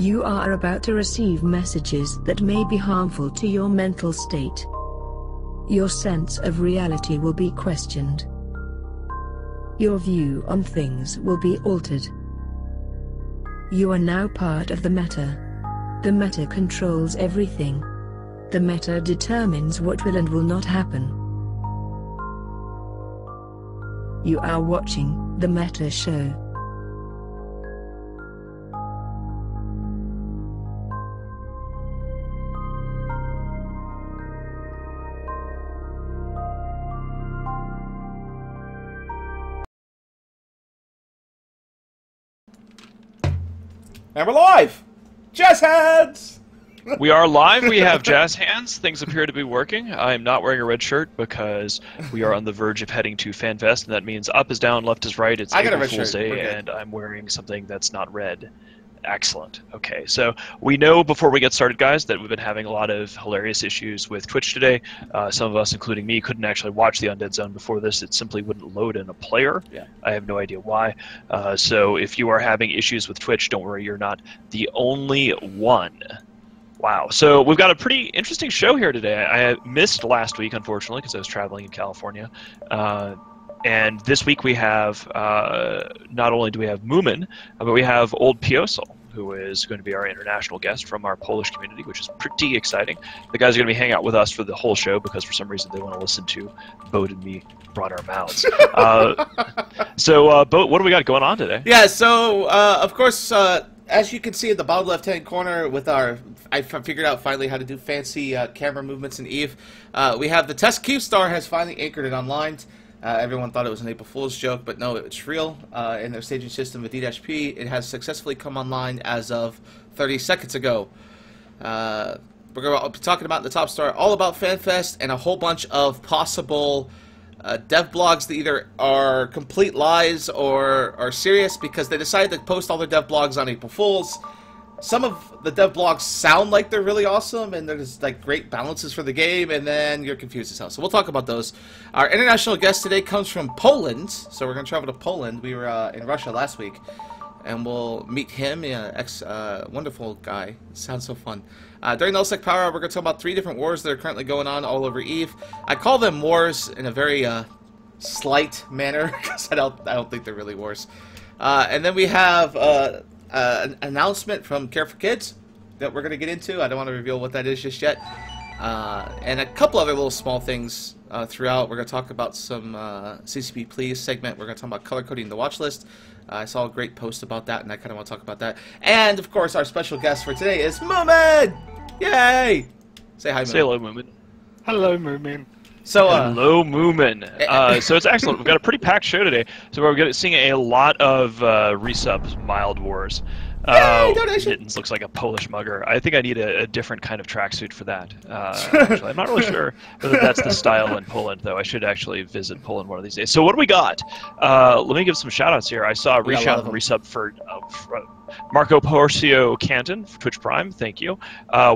You are about to receive messages that may be harmful to your mental state. Your sense of reality will be questioned. Your view on things will be altered. You are now part of the meta. The meta controls everything. The meta determines what will and will not happen. You are watching the Meta Show. And we're live! Jazz hands! We are live. We have jazz hands. Things appear to be working. I am not wearing a red shirt because we are on the verge of heading to FanFest, and that means up is down, left is right. It's April Fool's Day, and I'm wearing something that's not red. Excellent. Okay, so we know before we get started, guys, that we've been having a lot of hilarious issues with Twitch today. Some of us, including me, couldn't actually watch the Undead Zone before this. It simply wouldn't load in a player. Yeah. I have no idea why. So if you are having issues with Twitch, don't worry, you're not the only one. Wow. So we've got a pretty interesting show here today. I missed last week, unfortunately, because I was traveling in California. And this week we have, not only do we have Moomin, but we have Old Piosol, who is going to be our international guest from our Polish community, which is pretty exciting. The guys are going to be hanging out with us for the whole show because for some reason they want to listen to Boat and me run our mouths. So, Boat, what do we got going on today? Yeah, so, of course, as you can see in the bottom left-hand corner with our... I figured out finally how to do fancy camera movements in EVE. We have the Test Q-Star has finally anchored it online. Everyone thought it was an April Fool's joke, but no, it's real. In their staging system with D-P, it has successfully come online as of 30 seconds ago. We're going to be talking about in the top story all about FanFest and a whole bunch of possible dev blogs that either are complete lies or are serious because they decided to post all their dev blogs on April Fool's. Some of the dev blogs sound like they're really awesome and there's like great balances for the game, and then you're confused as hell. So we'll talk about those. Our international guest today comes from Poland, so we're going to travel to Poland. We were in Russia last week, and we'll meet him, wonderful guy. Sounds so fun. During the LSEC Power Hour, we're going to talk about 3 different wars that are currently going on all over EVE. I call them wars in a very slight manner, because I don't think they're really wars. And then we have... an announcement from Care for Kids that we're going to get into. I don't want to reveal what that is just yet. And a couple other little small things throughout. We're going to talk about some CCP Please segment. We're going to talk about color coding the watch list. I saw a great post about that, and I kind of want to talk about that. And, of course, our special guest for today is Moomin! Yay! Say hi, Moomin. Say hello, Moomin. Hello, Moomin. So, hello, Moomin. So it's excellent. We've got a pretty packed show today. So we're seeing a lot of resubs, Mild Wars. Mittens looks like a Polish mugger. I think I need a different kind of tracksuit for that. Actually, I'm not really sure whether that's the style in Poland, though. I should actually visit Poland one of these days. So what do we got? Let me give some shout-outs here. I saw a resub for Marco Porcio Canton for Twitch Prime. Thank you.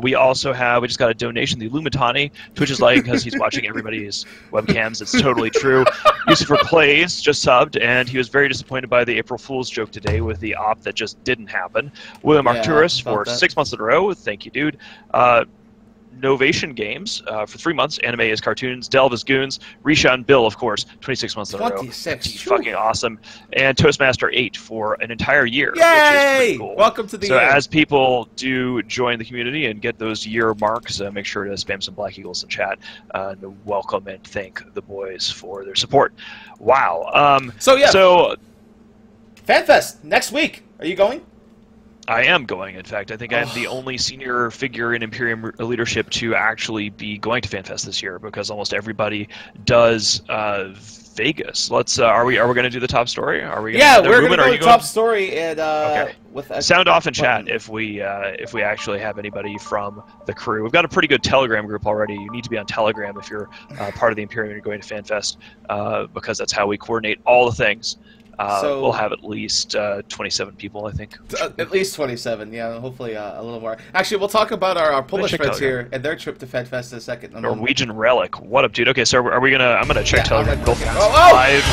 We just got a donation. The Illumitani. Twitch is lying because he's watching everybody's webcams. It's totally true. Lucifer Plays just subbed, and he was very disappointed by the April Fool's joke today with the op that just didn't happen. William Arcturus for 6 months in a row. Thank you, dude. Novation Games for 3 months. Anime is cartoons. Delve is goons. Risha and Bill, of course, 26 months in a row. 26. Fucking awesome. And Toastmaster 8 for an entire year. Yay! Which is pretty cool. Welcome to the year. So as people do join the community and get those year marks, make sure to spam some Black Eagles in chat and welcome and thank the boys for their support. Wow. So FanFest next week. Are you going? I am going, in fact. I think I'm the only senior figure in Imperium leadership to actually be going to FanFest this year because almost everybody does Vegas. Are we going to do the top story? Are we? We're going to do the top story and okay. Sound off in chat if we actually have anybody from the crew. We've got a pretty good Telegram group already. You need to be on Telegram if you're part of the Imperium and you're going to FanFest because that's how we coordinate all the things. So we'll have at least 27 people, I think. At least 27, yeah. Hopefully a little more. Actually, we'll talk about our Polish friends here and their trip to FanFest in a second. Norwegian Relic. What up, dude? Okay, so are we gonna? I'm gonna check Telegram. Live.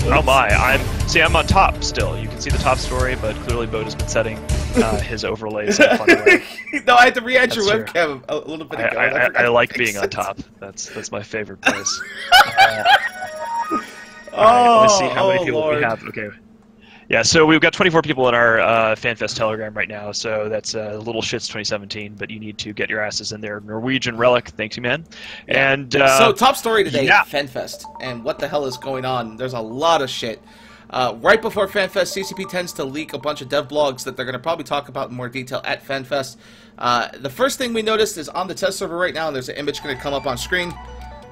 Oh my! I'm on top still. You can see the top story, but clearly Boat has been setting his overlays in a funny way. No, I had to re-add your webcam a little bit ago. I like being on top. That's my favorite place. Let me see how many people we have. Okay. Yeah, so we've got 24 people in our FanFest Telegram right now, so that's Little Shits 2017, but you need to get your asses in there. Norwegian Relic, thank you, man. Yeah. And so, top story today, FanFest, and what the hell is going on? There's a lot of shit. Right before FanFest, CCP tends to leak a bunch of dev blogs that they're going to probably talk about in more detail at FanFest. The first thing we noticed is on the test server right now, there's an image going to come up on screen.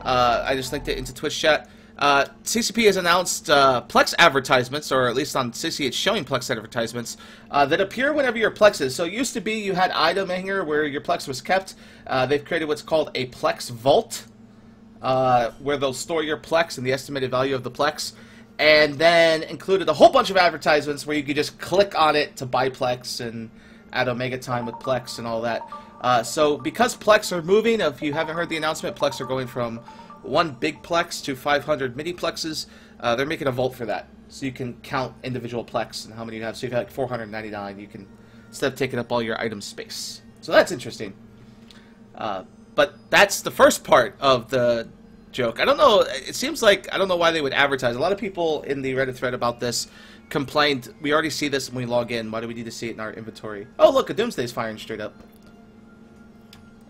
I just linked it into Twitch chat. CCP has announced Plex advertisements, or at least on CC it's showing Plex advertisements, that appear whenever your Plex is. So it used to be you had item here where your Plex was kept. They've created what's called a Plex Vault, where they'll store your Plex and the estimated value of the Plex, and then included a whole bunch of advertisements where you could just click on it to buy Plex and add Omega time with Plex and all that. So because Plex are moving, if you haven't heard the announcement, Plex are going from one big Plex to 500 mini Plexes. They're making a vault for that, so you can count individual Plex and how many you have. So if you have like 499, you can, instead of taking up all your item space. So that's interesting. But that's the first part of the joke. I don't know, it seems like, I don't know why they would advertise. A lot of people in the Reddit thread about this complained, we already see this when we log in, why do we need to see it in our inventory? Oh look, a Doomsday's firing straight up.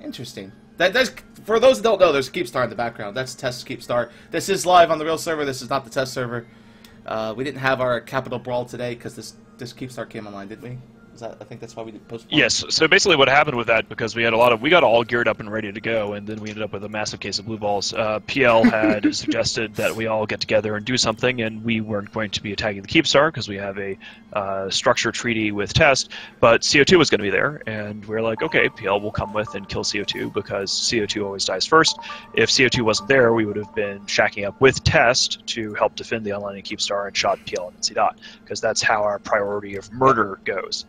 Interesting. That's, for those that don't know, there's a Keepstar in the background. That's Test Keepstar. This is live on the real server. This is not the test server. We didn't have our Capital Brawl today because this Keepstar came online, didn't we? I think that's why we did postpone. Yes. So basically, what happened with that, because we had we got all geared up and ready to go, and then we ended up with a massive case of blue balls. PL had suggested that we all get together and do something, and we weren't going to be attacking the Keepstar because we have a structure treaty with Test, but CO2 was going to be there, and we were like, okay, PL will come with and kill CO2 because CO2 always dies first. If CO2 wasn't there, we would have been shacking up with Test to help defend the online Keepstar and shot PL and NC Dot, because that's how our priority of murder goes.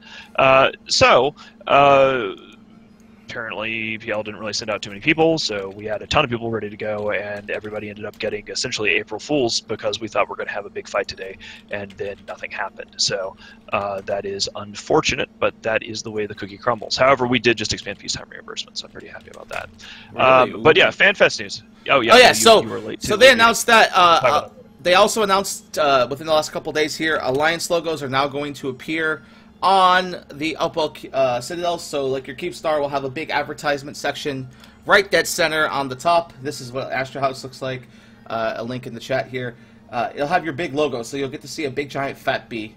Apparently PL didn't really send out too many people, so we had a ton of people ready to go, and everybody ended up getting essentially April Fools because we thought we were going to have a big fight today, and then nothing happened. So that is unfortunate, but that is the way the cookie crumbles. However, we did just expand peacetime reimbursement, so I'm pretty happy about that. Really? But yeah, FanFest news. Oh yeah. Oh yeah. You were late so they announced that. They also announced within the last couple days here, Alliance logos are now going to appear on the Upwell Citadel. So like your Keepstar will have a big advertisement section right dead center on the top. This is what Astro House looks like. A link in the chat here. It'll have your big logo, so you'll get to see a big giant fat bee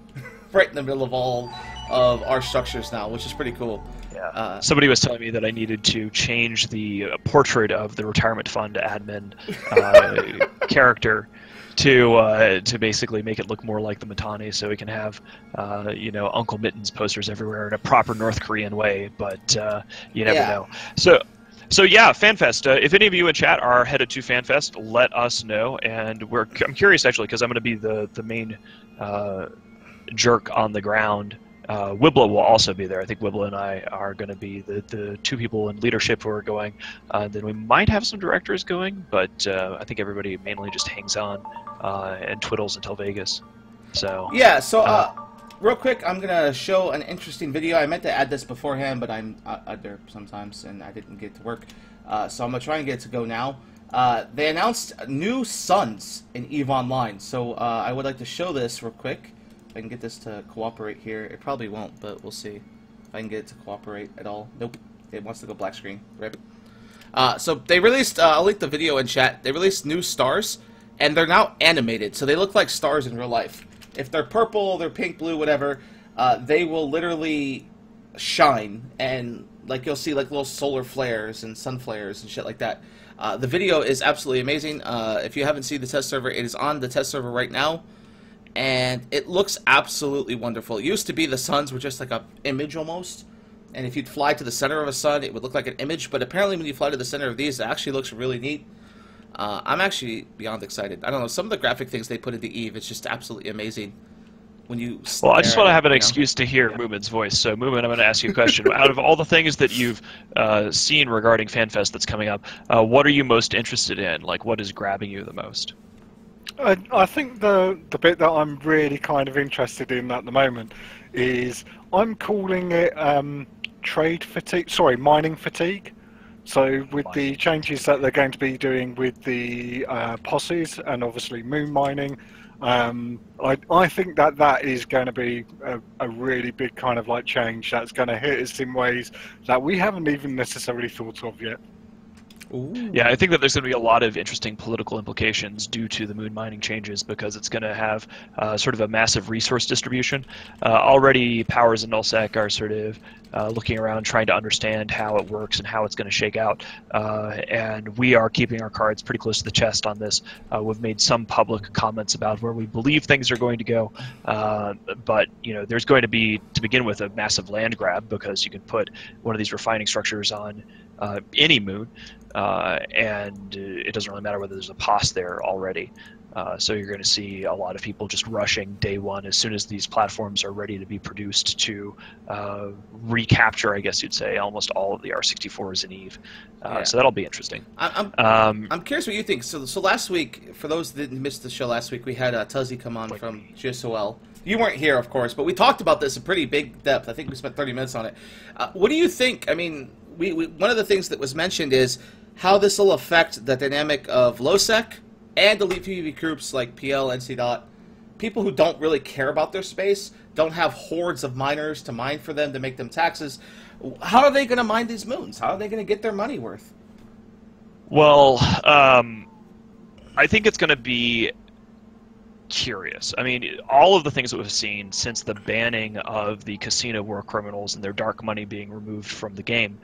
right in the middle of all of our structures now, which is pretty cool. Yeah. Somebody was telling me that I needed to change the portrait of the retirement fund admin character to basically make it look more like the Matane, so we can have Uncle Mittens posters everywhere in a proper North Korean way. But you never know. So yeah, FanFest. If any of you in chat are headed to FanFest, let us know. And I'm curious actually, because I'm going to be the main jerk on the ground. Wibla will also be there. I think Wibla and I are going to be the two people in leadership who are going. Then we might have some directors going, but I think everybody mainly just hangs on and twiddles until Vegas. So yeah. So real quick, I'm gonna show an interesting video. I meant to add this beforehand, but I'm there sometimes, and I didn't get to work. So I'm gonna try and get it to go now. They announced new suns in EVE Online. So I would like to show this real quick. I can get this to cooperate here. It probably won't, but we'll see if I can get it to cooperate at all. Nope. It wants to go black screen. Rip. So they released, I'll link the video in chat. They released new stars, and they're now animated. So they look like stars in real life. If they're purple, they're pink, blue, whatever, they will literally shine. And like you'll see like little solar flares and sun flares and shit like that. The video is absolutely amazing. If you haven't seen the test server, it is on the test server right now. And it looks absolutely wonderful. It used to be the suns were just like an image almost. And if you'd fly to the center of a sun, it would look like an image. But apparently when you fly to the center of these, it actually looks really neat. I'm actually beyond excited. I don't know, some of the graphic things they put into EVE, it's just absolutely amazing. When you well, I just want to have an excuse to hear Moomin's voice. So Moomin, I'm going to ask you a question. Out of all the things that you've seen regarding FanFest that's coming up, what are you most interested in? Like, what is grabbing you the most? I think the bit that I'm really kind of interested in at the moment is I'm calling it trade fatigue. Sorry, mining fatigue. So with the changes that they're going to be doing with the posses and obviously moon mining, I think that is going to be a really big kind of like change that's going to hit us in ways that we haven't even necessarily thought of yet. Ooh. Yeah, I think that there's going to be a lot of interesting political implications due to the moon mining changes because it's going to have sort of a massive resource distribution. Already, Powers and Nullsec are sort of looking around trying to understand how it works and how it's going to shake out. And we are keeping our cards pretty close to the chest on this. We've made some public comments about where we believe things are going to go. But, you know, there's going to be, to begin with, a massive land grab because you can put one of these refining structures on any moon. And it doesn't really matter whether there's a POS there already. So you're going to see a lot of people just rushing day one as soon as these platforms are ready to be produced to recapture, I guess you'd say, almost all of the R64s in EVE. So that'll be interesting. I'm curious what you think. So last week, for those that didn't miss the show last week, we had Tuzzy come on from GSOL. You weren't here, of course, but we talked about this in pretty big depth. I think we spent 30 minutes on it. What do you think? I mean, one of the things that was mentioned is how this will affect the dynamic of low-sec and elite PvP groups like PL, NC. People who don't really care about their space, don't have hordes of miners to mine for them to make them taxes. How are they going to mine these moons? How are they going to get their money worth? Well, I think it's going to be curious. I mean, all of the things that we've seen since the banning of the casino war criminals and their dark money being removed from the game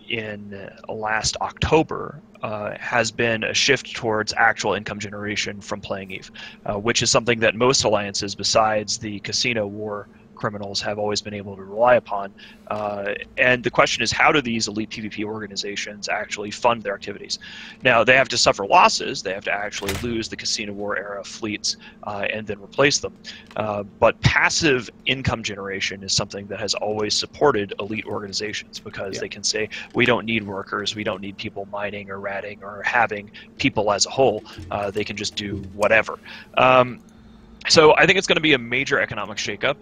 in last October has been a shift towards actual income generation from playing EVE, which is something that most alliances besides the casino war criminals have always been able to rely upon. And the question is, how do these elite PvP organizations actually fund their activities? Now, they have to suffer losses. They have to actually lose the Casino War era fleets and then replace them. But passive income generation is something that has always supported elite organizations because they can say, we don't need workers, we don't need people mining or ratting or having people as a whole. They can just do whatever. So I think it's going to be a major economic shakeup.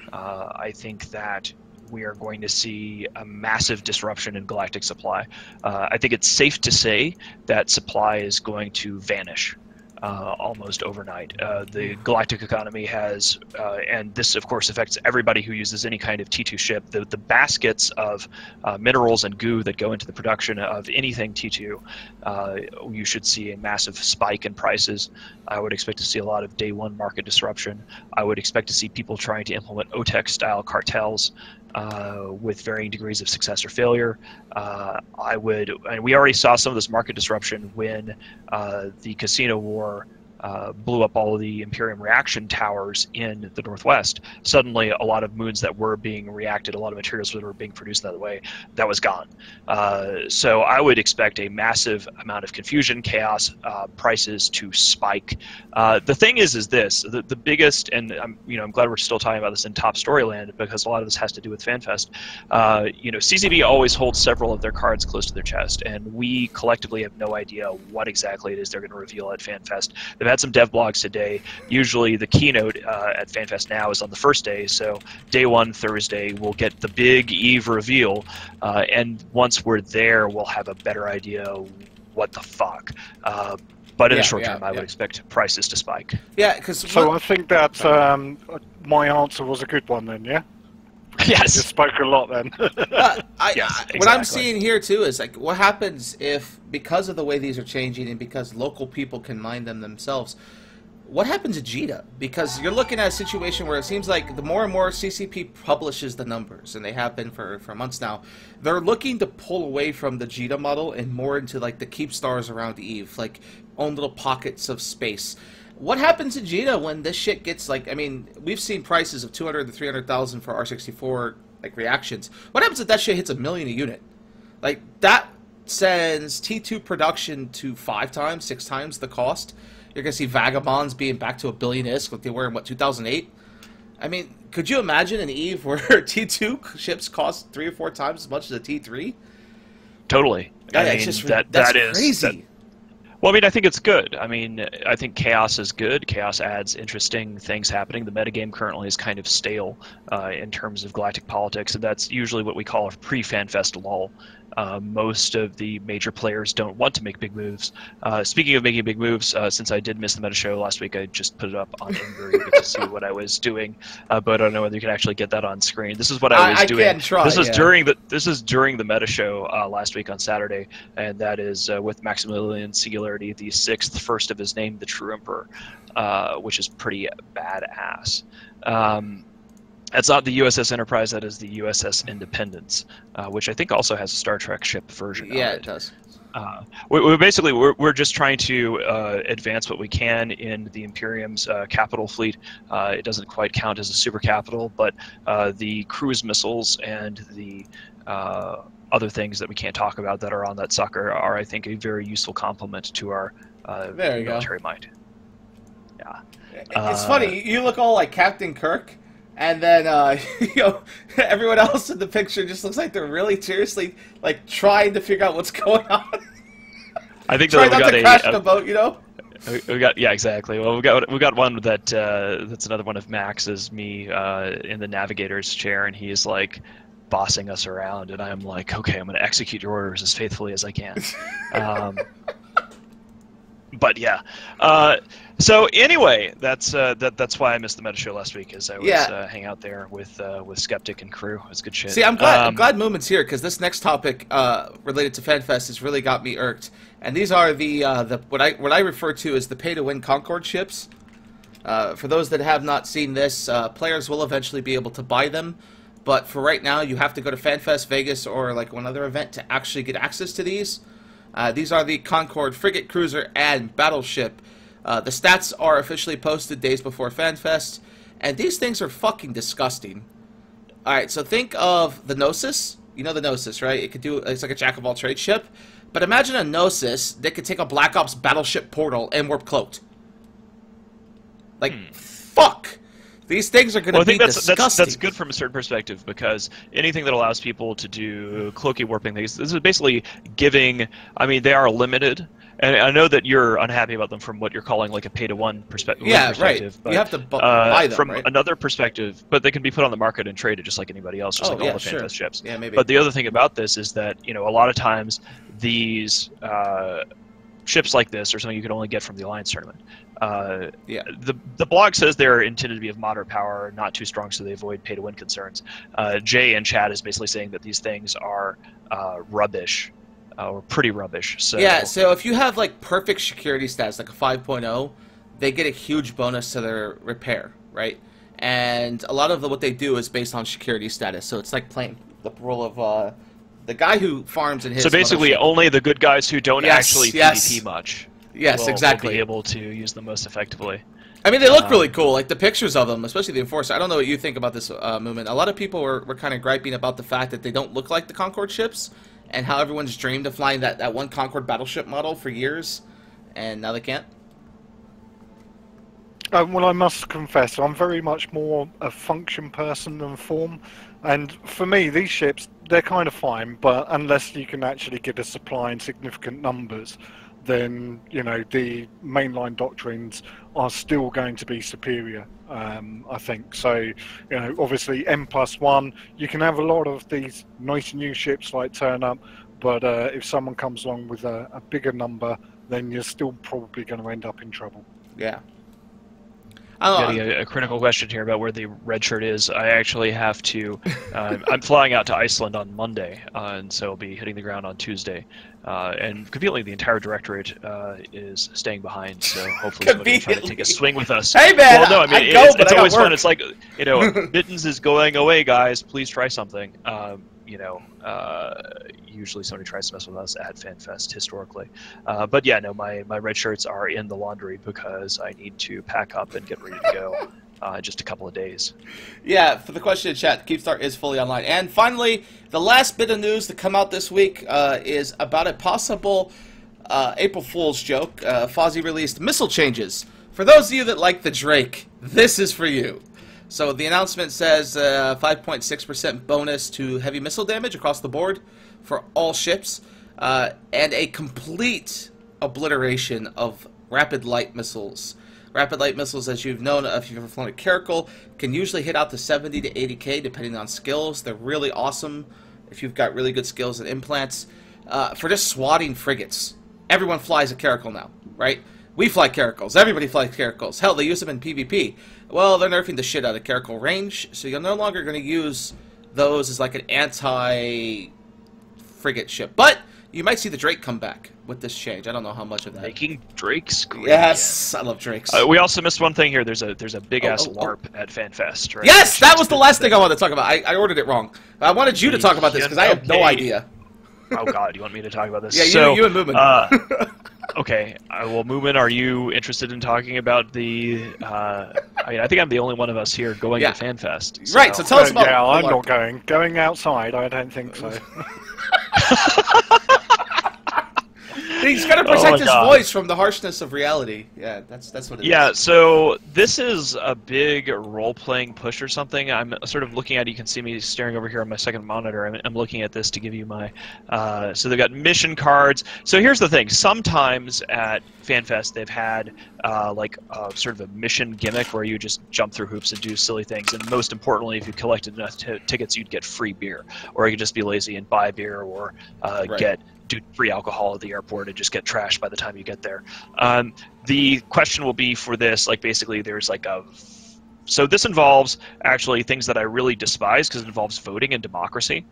I think that we are going to see a massive disruption in galactic supply. I think it's safe to say that supply is going to vanish almost overnight. The galactic economy has, and this of course affects everybody who uses any kind of T2 ship, the baskets of minerals and goo that go into the production of anything T2, you should see a massive spike in prices. I would expect to see a lot of day one market disruption. I would expect to see people trying to implement OTEC style cartels with varying degrees of success or failure. And we already saw some of this market disruption when the Casino War blew up all of the Imperium reaction towers in the Northwest. Suddenly, a lot of moons that were being reacted, a lot of materials that were being produced that way, that was gone. So I would expect a massive amount of confusion, chaos, prices to spike. The thing is this: the biggest, and I'm glad we're still talking about this in top storyland because a lot of this has to do with FanFest. CCB always holds several of their cards close to their chest, and we collectively have no idea what exactly it is they're going to reveal at FanFest. They've had some dev blogs today. Usually the keynote at FanFest now is on the first day, so day one, Thursday, we'll get the big EVE reveal, and once we're there, we'll have a better idea what the fuck. But in the short term, I would expect prices to spike. Yeah, because so I think that my answer was a good one then, yeah? Yes. You spoke a lot then. Exactly. What I'm seeing here too is like, what happens if, because of the way these are changing and because local people can mine them themselves, what happens to JITA? Because you're looking at a situation where it seems like the more and more CCP publishes the numbers, and they have been for months now, they're looking to pull away from the JITA model and more into like the keep stars around EVE, like own little pockets of space. What happens to JITA when this shit gets like? I mean, we've seen prices of 200 to 300,000 for R64 like reactions. What happens if that shit hits $1 million a unit? Like that sends T2 production to 5 times, 6 times the cost. You're gonna see vagabonds being back to $1 billion isk like they were in what 2008. I mean, could you imagine an EVE where T2 ships cost 3 or 4 times as much as a T3? Totally. It's just that's crazy. Well, I mean, I think it's good. I mean, I think chaos is good. Chaos adds interesting things happening. The metagame currently is kind of stale in terms of galactic politics, and that's usually what we call a pre-FanFest lull. Most of the major players don't want to make big moves. Speaking of making big moves, since I did miss the meta show last week, I just put it up on Ember to see what I was doing, but I don't know whether you can actually get that on screen. This is what I was doing. I can try. This is during the meta show last week on Saturday, and that is with Maximilian Singularity, the sixth, first of his name, the True Emperor, which is pretty badass. That's not the USS Enterprise, that is the USS Independence, which I think also has a Star Trek ship version of it. Yeah, it does. We're just trying to advance what we can in the Imperium's capital fleet. It doesn't quite count as a super capital, but the cruise missiles and the other things that we can't talk about that are on that sucker are, I think, a very useful complement to our military might. Yeah. It's funny, you look all like Captain Kirk, and then everyone else in the picture just looks like they're really seriously like trying to figure out what's going on. I think trying not to crash the boat, We got exactly. Well, we got one that's another one of Max's, me in the navigator's chair, and he's like bossing us around, and I'm like, okay, I'm going to execute your orders as faithfully as I can. But yeah. So anyway, that's why I missed the meta show last week, as I was hanging out there with Skeptic and crew. It was good shit. See, I'm glad Movement's here, because this next topic related to FanFest has really got me irked. And these are the what I refer to as the pay-to-win Concord ships. For those that have not seen this, players will eventually be able to buy them, but for right now, you have to go to FanFest Vegas or like one other event to actually get access to these. These are the Concord frigate, cruiser, and battleship. The stats are officially posted days before FanFest, and these things are fucking disgusting. Alright, so think of the Gnosis. You know the Gnosis, right? It's like a jack-of-all-trades ship. But imagine a Gnosis that could take a Black Ops battleship portal and warp cloaked. Like, fuck! These things are going to be disgusting. That's good from a certain perspective, because anything that allows people to do cloaky warping things, this is basically giving, I mean, they are limited, and I know that you're unhappy about them from what you're calling like a pay-to-one perspective. Yeah, right. But, you have to buy them, from right? another perspective, but they can be put on the market and traded just like anybody else, just like all the FanFest ships. Yeah, maybe. But the other thing about this is that, a lot of times these ships like this are something you can only get from the Alliance tournament. The blog says they're intended to be of moderate power, not too strong, so they avoid pay-to-win concerns. Jay in chat is basically saying that these things are rubbish, or pretty rubbish. So yeah, so if you have like perfect security stats, like a 5.0, they get a huge bonus to their repair, right? And a lot of what they do is based on security status, so it's like playing the role of the guy who farms in his. So basically, only the good guys who don't actually PvP much. Yes, exactly. Will be able to use them most effectively. I mean, they look really cool, like the pictures of them, especially the Enforcer. I don't know what you think about this movement. A lot of people were kind of griping about the fact that they don't look like the Concord ships, and how everyone's dreamed of flying that one Concord battleship model for years, and now they can't. Well, I must confess, I'm very much more a function person than form, and for me, these ships, they're kind of fine, but unless you can actually get a supply in significant numbers, then the mainline doctrines are still going to be superior. I think so. Obviously M+1, you can have a lot of these nice new ships like turn up, but if someone comes along with a bigger number, then you're still probably going to end up in trouble. Yeah. Getting a critical question here about where the red shirt is. I actually have to. I'm flying out to Iceland on Monday, and so I'll be hitting the ground on Tuesday. And conveniently, the entire directorate is staying behind, so hopefully somebody will try to take a swing with us. Hey man, well, no, I mean it's always fun. It's like Mittens is going away, guys. Please try something. Usually somebody tries to mess with us at FanFest historically. But yeah, no, my red shirts are in the laundry because I need to pack up and get ready to go. Just a couple of days. Yeah, for the question in chat, Keepstar is fully online. And finally, the last bit of news to come out this week is about a possible April Fool's joke. Fozzie released missile changes. For those of you that like the Drake, this is for you. So the announcement says 5.6% bonus to heavy missile damage across the board for all ships, and a complete obliteration of rapid light missiles. Rapid light missiles, as you've known, if you've ever flown a Caracal, can usually hit out to 70 to 80k depending on skills. They're really awesome if you've got really good skills and implants. For just swatting frigates. Everyone flies a Caracal now, right? We fly Caracals. Everybody flies Caracals. Hell, they use them in PvP. Well, they're nerfing the shit out of Caracal range, so you're no longer going to use those as like an anti-frigate ship. But you might see the Drake come back with this change. I don't know how much of that. Making Drakes great. Yes, I love Drakes. We also missed one thing here. There's a big ass LARP at FanFest, right? Yes, that was the last thing I wanted to talk about. I ordered it wrong. I wanted you to talk about this because I have no idea. Oh God, you want me to talk about this? Yeah, you and Moomin. Okay, well, Moomin, are you interested in talking about the? I mean, I think I'm the only one of us here going to FanFest. So. Right. So tell us about. Yeah, I'm not going. Going outside, I don't think so. He's got to protect his voice from the harshness of reality. Yeah, that's what it is. Yeah, so this is a big role-playing push or something. I'm sort of looking at, you can see me staring over here on my second monitor. I'm looking at this to give you my, so they've got mission cards. So here's the thing. Sometimes at FanFest they've had like sort of a mission gimmick where you just jump through hoops and do silly things. And most importantly, if you collected enough tickets, you'd get free beer. Or you could just be lazy and buy beer or do free alcohol at the airport and just get trashed by the time you get there. The question will be for this, like basically there's like a... So this involves actually things that I really despise because it involves voting and democracy.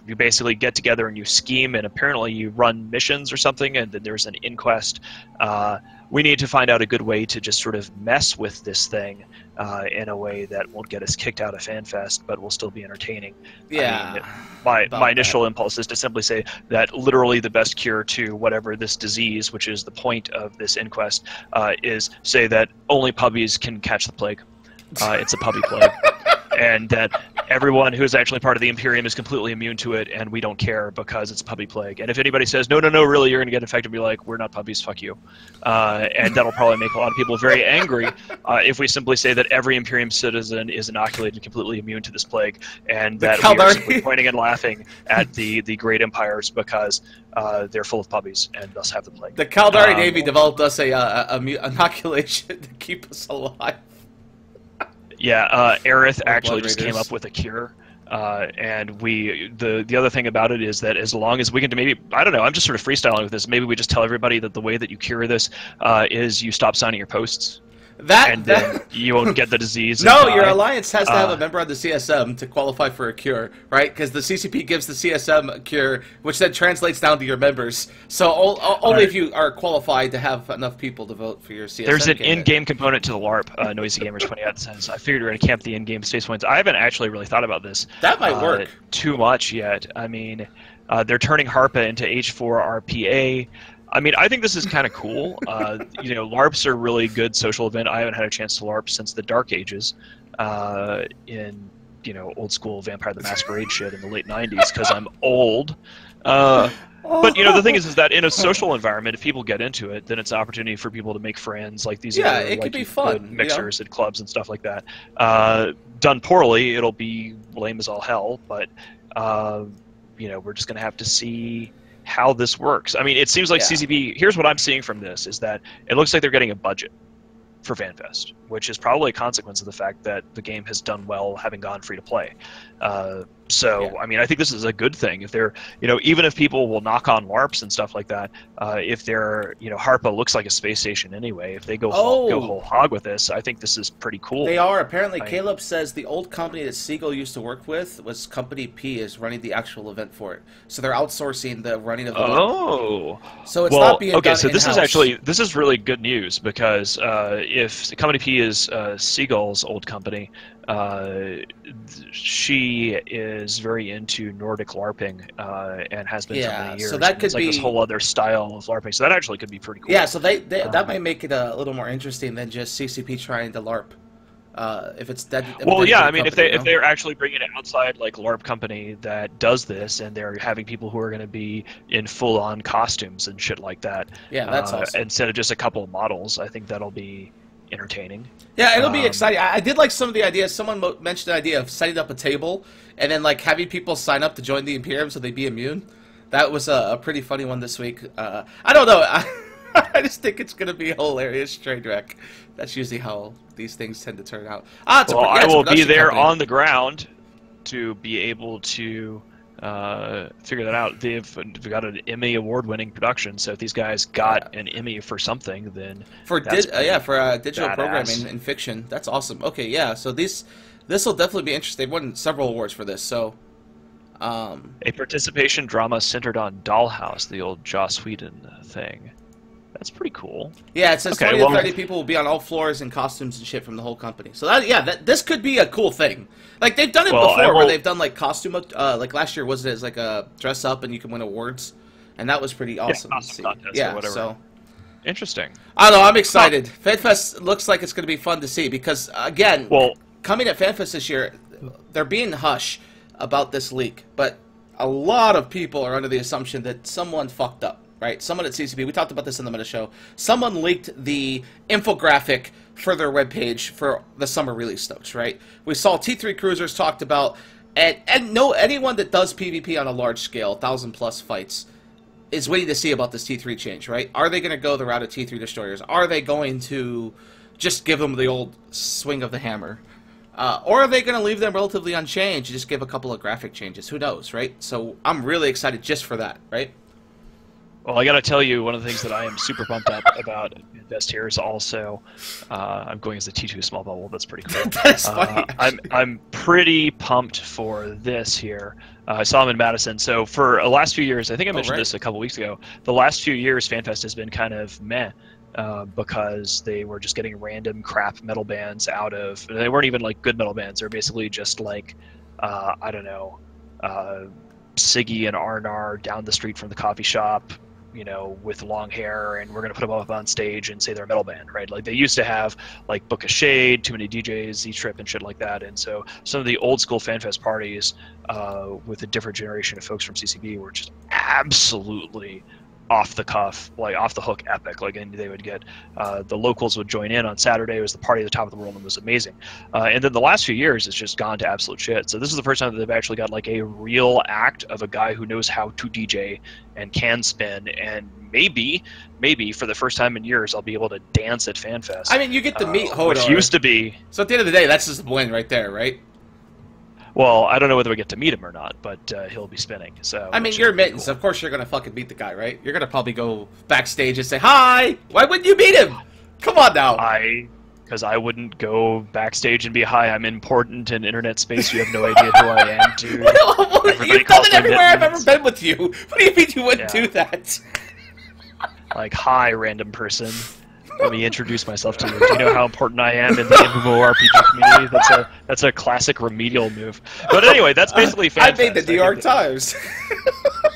You basically get together and you scheme and apparently you run missions or something and then there's an inquest. We need to find out a good way to just sort of mess with this thing in a way that won't get us kicked out of FanFest, but will still be entertaining. Yeah. I mean, my initial impulse is to simply say that literally the best cure to whatever this disease, which is the point of this inquest, is say that only puppies can catch the plague. It's a puppy plague. And that everyone who is actually part of the Imperium is completely immune to it, and we don't care because it's a puppy plague. And if anybody says, no, really, you're going to get infected, be like, we're not puppies, fuck you. And that'll probably make a lot of people very angry if we simply say that every Imperium citizen is inoculated, completely immune to this plague, and that we are simply pointing and laughing at the great empires because they're full of puppies and thus have the plague. The Caldari Navy developed us a inoculation to keep us alive. Yeah, Aerith actually just came up with a cure, and the other thing about it is that as long as we can maybe, I don't know, I'm just sort of freestyling with this, maybe we just tell everybody that the way that you cure this is you stop signing your posts. Then you won't get the disease. No, your alliance has to have a member on the CSM to qualify for a cure, right? Because the CCP gives the CSM a cure, which then translates down to your members. So only if you are qualified to have enough people to vote for your CSM. There's an in-game component to the LARP. Noisy Gamers pointing out, since I figured we're going to camp the in-game space points. I haven't actually really thought about this. That might work too much yet. I mean, they're turning HARPA into H4 RPA. I mean, I think this is kind of cool. You know, LARPs are a really good social event. I haven't had a chance to LARP since the Dark Ages in, you know, old school Vampire the Masquerade shit in the late 90s because I'm old. But, you know, the thing is that in a social environment, if people get into it, then it's an opportunity for people to make friends like these other, it could be fun, mixers at clubs and stuff like that. Done poorly, it'll be lame as all hell, but, you know, we're just going to have to see how this works. I mean, it seems like CCP, here's what I'm seeing from this, is that it looks like they're getting a budget for FanFest, which is probably a consequence of the fact that the game has done well having gone free to play. I mean, I think this is a good thing. If they're, you know, even if people will knock on LARPs and stuff like that, if they're, you know, HARPA looks like a space station anyway. If they go whole hog with this, I think this is pretty cool. They are. Apparently, Caleb says the old company that Siegel used to work with was Company P is running the actual event for it. So they're outsourcing the running of the LARP. So it's not being done so this in-house. is actually, this is really good news because if Company P is Siegel's old company, she is very into Nordic LARPing and has been for many years. So that could it's like this whole other style of LARPing. So that actually could be pretty cool. Yeah, so that might make it a little more interesting than just CCP trying to LARP. If it's that. Well, yeah, I mean, if they're actually bringing an outside like LARP company that does this, and they're having people who are going to be in full-on costumes and shit like that. Yeah, that's awesome. Instead of just a couple of models, I think that'll be entertaining. Yeah, it'll be exciting. I did like some of the ideas. Someone mentioned the idea of setting up a table and then like having people sign up to join the Imperium so they'd be immune. That was a pretty funny one this week. I don't know. I just think it's going to be a hilarious train wreck. That's usually how these things tend to turn out. Well, I will be there on the ground to be able to figure that out. They've got an Emmy award-winning production, so if these guys got an Emmy for something, then for digital badass. programming and fiction, that's awesome. Okay, yeah. So this will definitely be interesting. They've won several awards for this. So a participation drama centered on Dollhouse, the old Joss Whedon thing. That's pretty cool. Yeah, it says 20 to 30 people will be on all floors in costumes and shit from the whole company. So this could be a cool thing. Like they've done it before, where they've done like costume, like last year was it as like a dress up and you can win awards, and that was pretty awesome to see. Yeah, so interesting. I don't know. I'm excited. FanFest looks like it's going to be fun to see because again, coming at FanFest this year, they're being hush about this leak, but a lot of people are under the assumption that someone fucked up. Right, someone at CCP, we talked about this in the Meta Show, someone leaked the infographic for their webpage for the summer release notes, right? We saw T3 Cruisers talked about, and anyone that does PvP on a large scale, 1,000+ fights, is waiting to see about this T3 change, right? Are they going to go the route of T3 Destroyers? Are they going to just give them the old swing of the hammer? Or are they going to leave them relatively unchanged and just give a couple of graphic changes? Who knows, right? So I'm really excited just for that, right? Well, I got to tell you, one of the things that I am super pumped up about Invest here is also, I'm going as a T2 small bubble. That's pretty cool. That's funny. I'm pretty pumped for this here. I saw him in Madison. So for the last few years, I think I mentioned this a couple weeks ago. The last few years, FanFest has been kind of meh. Because they were just getting random crap metal bands out of. They weren't even like good metal bands. They're basically just like, I don't know, Siggy and Arnar down the street from the coffee shop, you know, with long hair, and we're going to put them up on stage and say they're a metal band, right? Like they used to have like Book of Shade, Too Many DJs, Z-Trip and shit like that. And so some of the old school FanFest parties with a different generation of folks from CCB were just absolutely off the cuff, like off the hook epic. Like, and they would get the locals would join in on Saturday. It was the party at the top of the world and it was amazing. And then the last few years it's just gone to absolute shit. So this is the first time that they've actually got like a real act of a guy who knows how to DJ and can spin, and maybe for the first time in years I'll be able to dance at FanFest. I mean, you get to meet Hodor, which used to be. So at the end of the day, that's just the win right there, right? Well, I don't know whether we get to meet him or not, but he'll be spinning. So I mean, you're Mittens. Cool. Of course you're going to fucking meet the guy, right? You're going to probably go backstage and say, hi! Why wouldn't you meet him? Come on now. Because I wouldn't go backstage and be, hi, I'm important in internet space. You have no idea who I am, dude. You've done it everywhere I've ever been with you. What do you mean you wouldn't do that? Like, hi, random person. Let me introduce myself to you. Do you know how important I am in the MMORPG community? That's a classic remedial move. But anyway, that's basically FanFest. I made the New York Times.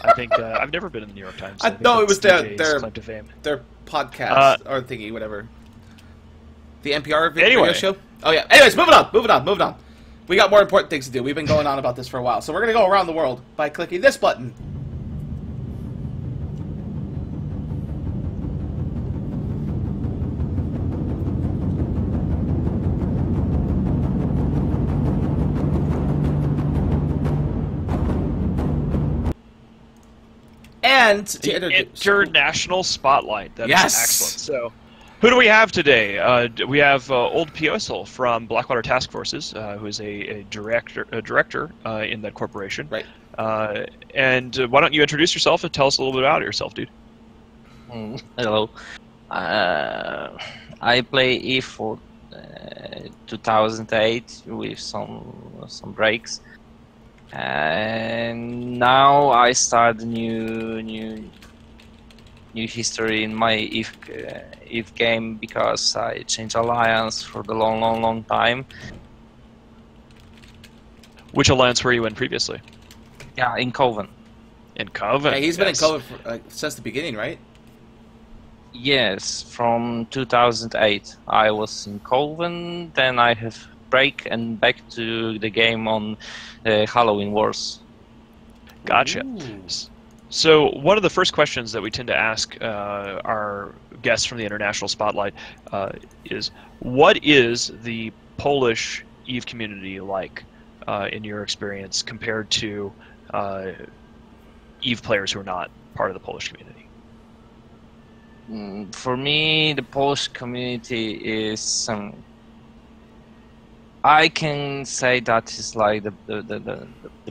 I think I've never been in the New York Times. No, it was their podcast or thingy, whatever. The NPR video show. Oh yeah. Anyways, moving on. We got more important things to do. We've been going on about this for a while, so we're gonna go around the world by clicking this button. And to international spotlight. That is excellent. So, who do we have today? We have Old Piosel from Blackwater Task Forces, who is a director in that corporation. Right. And why don't you introduce yourself and tell us a little bit about yourself, dude? Hello. I play EVE for 2008 with some breaks. And now I start new history in my EVE game because I changed alliance for the long time. Which alliance were you in previously? Yeah, in Coven. In Coven. Hey, he's been in Coven for, since the beginning, right? Yes, from 2008 I was in Coven. Then I have break and back to the game on Halloween Wars. Gotcha. Ooh. So one of the first questions that we tend to ask our guests from the International Spotlight is, what is the Polish EVE community like in your experience compared to EVE players who are not part of the Polish community? For me, the Polish community is I can say that is like the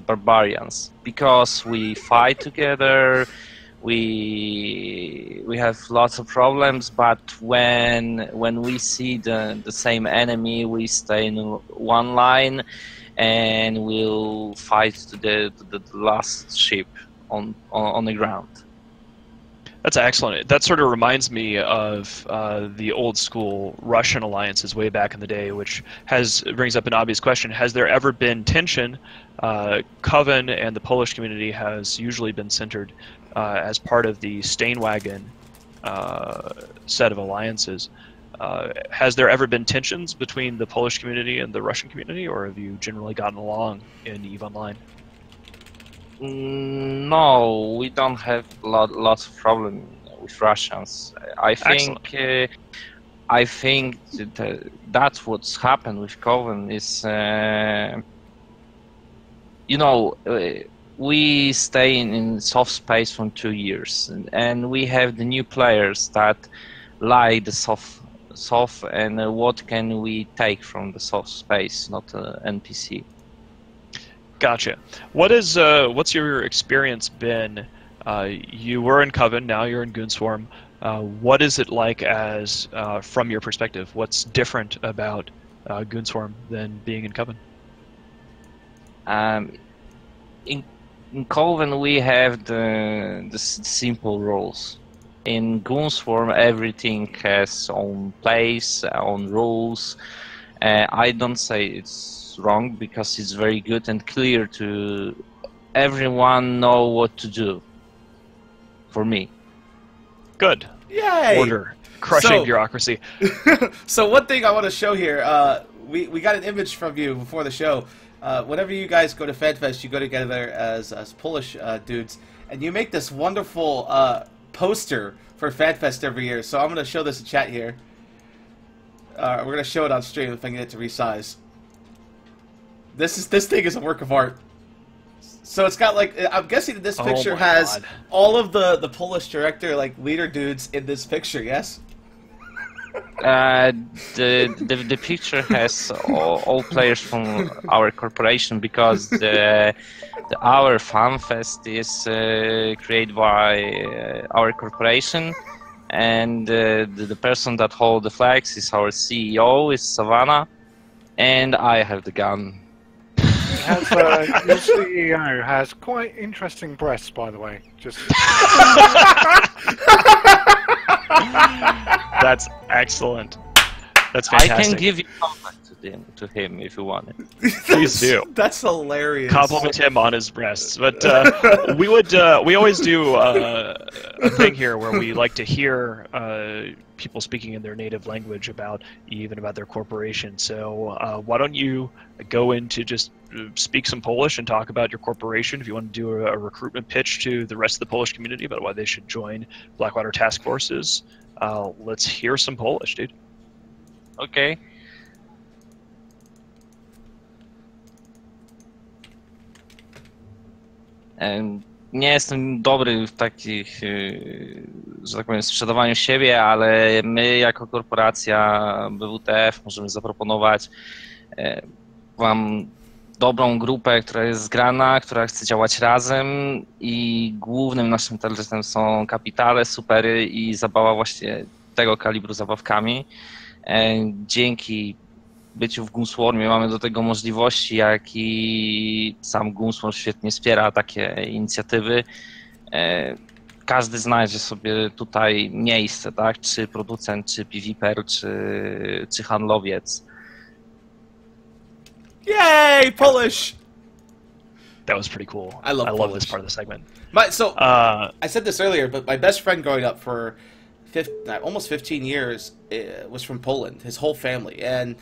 barbarians, because we fight together, we have lots of problems, but when we see the same enemy, we stay in one line and we'll fight to the last ship on the ground. That's excellent. That sort of reminds me of the old school Russian alliances way back in the day, which brings up an obvious question. Has there ever been tension? Coven and the Polish community has usually been centered as part of the Steinwagen set of alliances. Has there ever been tensions between the Polish community and the Russian community, or have you generally gotten along in EVE Online? No, we don't have lots of problem with Russians. I think that's what's happened with Coven is, we stay in soft space for 2 years, and we have the new players that like the soft, and what can we take from the soft space, not NPC. Gotcha. What's your experience been? You were in Coven, now you're in Goonswarm. What is it like as from your perspective? What's different about Goonswarm than being in Coven? In Coven we have the simple rules. In Goonswarm everything has own place, own rules. I don't say it's wrong, because it's very good and clear to everyone know what to do. For me. Good. Yay! Order. Crushing bureaucracy. So one thing I want to show here, we got an image from you before the show. Whenever you guys go to FanFest, you go together as Polish dudes, and you make this wonderful poster for FanFest every year. So I'm going to show this in chat here. We're going to show it on stream if I can get it to resize. This thing is a work of art. So it's got, like, I'm guessing this picture has all of the Polish director, like, leader dudes in this picture, yes? The picture has all players from our corporation, because our FanFest is created by our corporation, and the person that holds the flags is our CEO, is Savannah, and I have the gun. Your CEO has quite interesting breasts, by the way. Just. That's excellent. That's fantastic. I can give you contact to him if you want it. Please do. That's hilarious. Compliment him on his breasts. But we always do a thing here where we like to hear people speaking in their native language about their corporation. So why don't you go into just speak some Polish and talk about your corporation? If you want to do a recruitment pitch to the rest of the Polish community about why they should join Blackwater Task Forces, let's hear some Polish, dude. Okay. Nie jestem dobry w takich, że tak powiem, sprzedawaniu siebie, ale my jako korporacja BWTF możemy zaproponować wam dobrą grupę, która jest zgrana, która chce działać razem, i głównym naszym targetem są kapitale, supery i zabawa właśnie tego kalibru zabawkami. Dzięki byciu w Goonswarmie mamy do tego możliwości, jak i sam Goonswarm świetnie wspiera takie inicjatywy. Każdy znajdzie sobie tutaj miejsce, tak? Czy producent, czy PvPer, czy handlowiec. Yay, Polish! That was pretty cool. I love this part of the segment. I said this earlier, but my best friend growing up for almost 15 years was from Poland, his whole family, and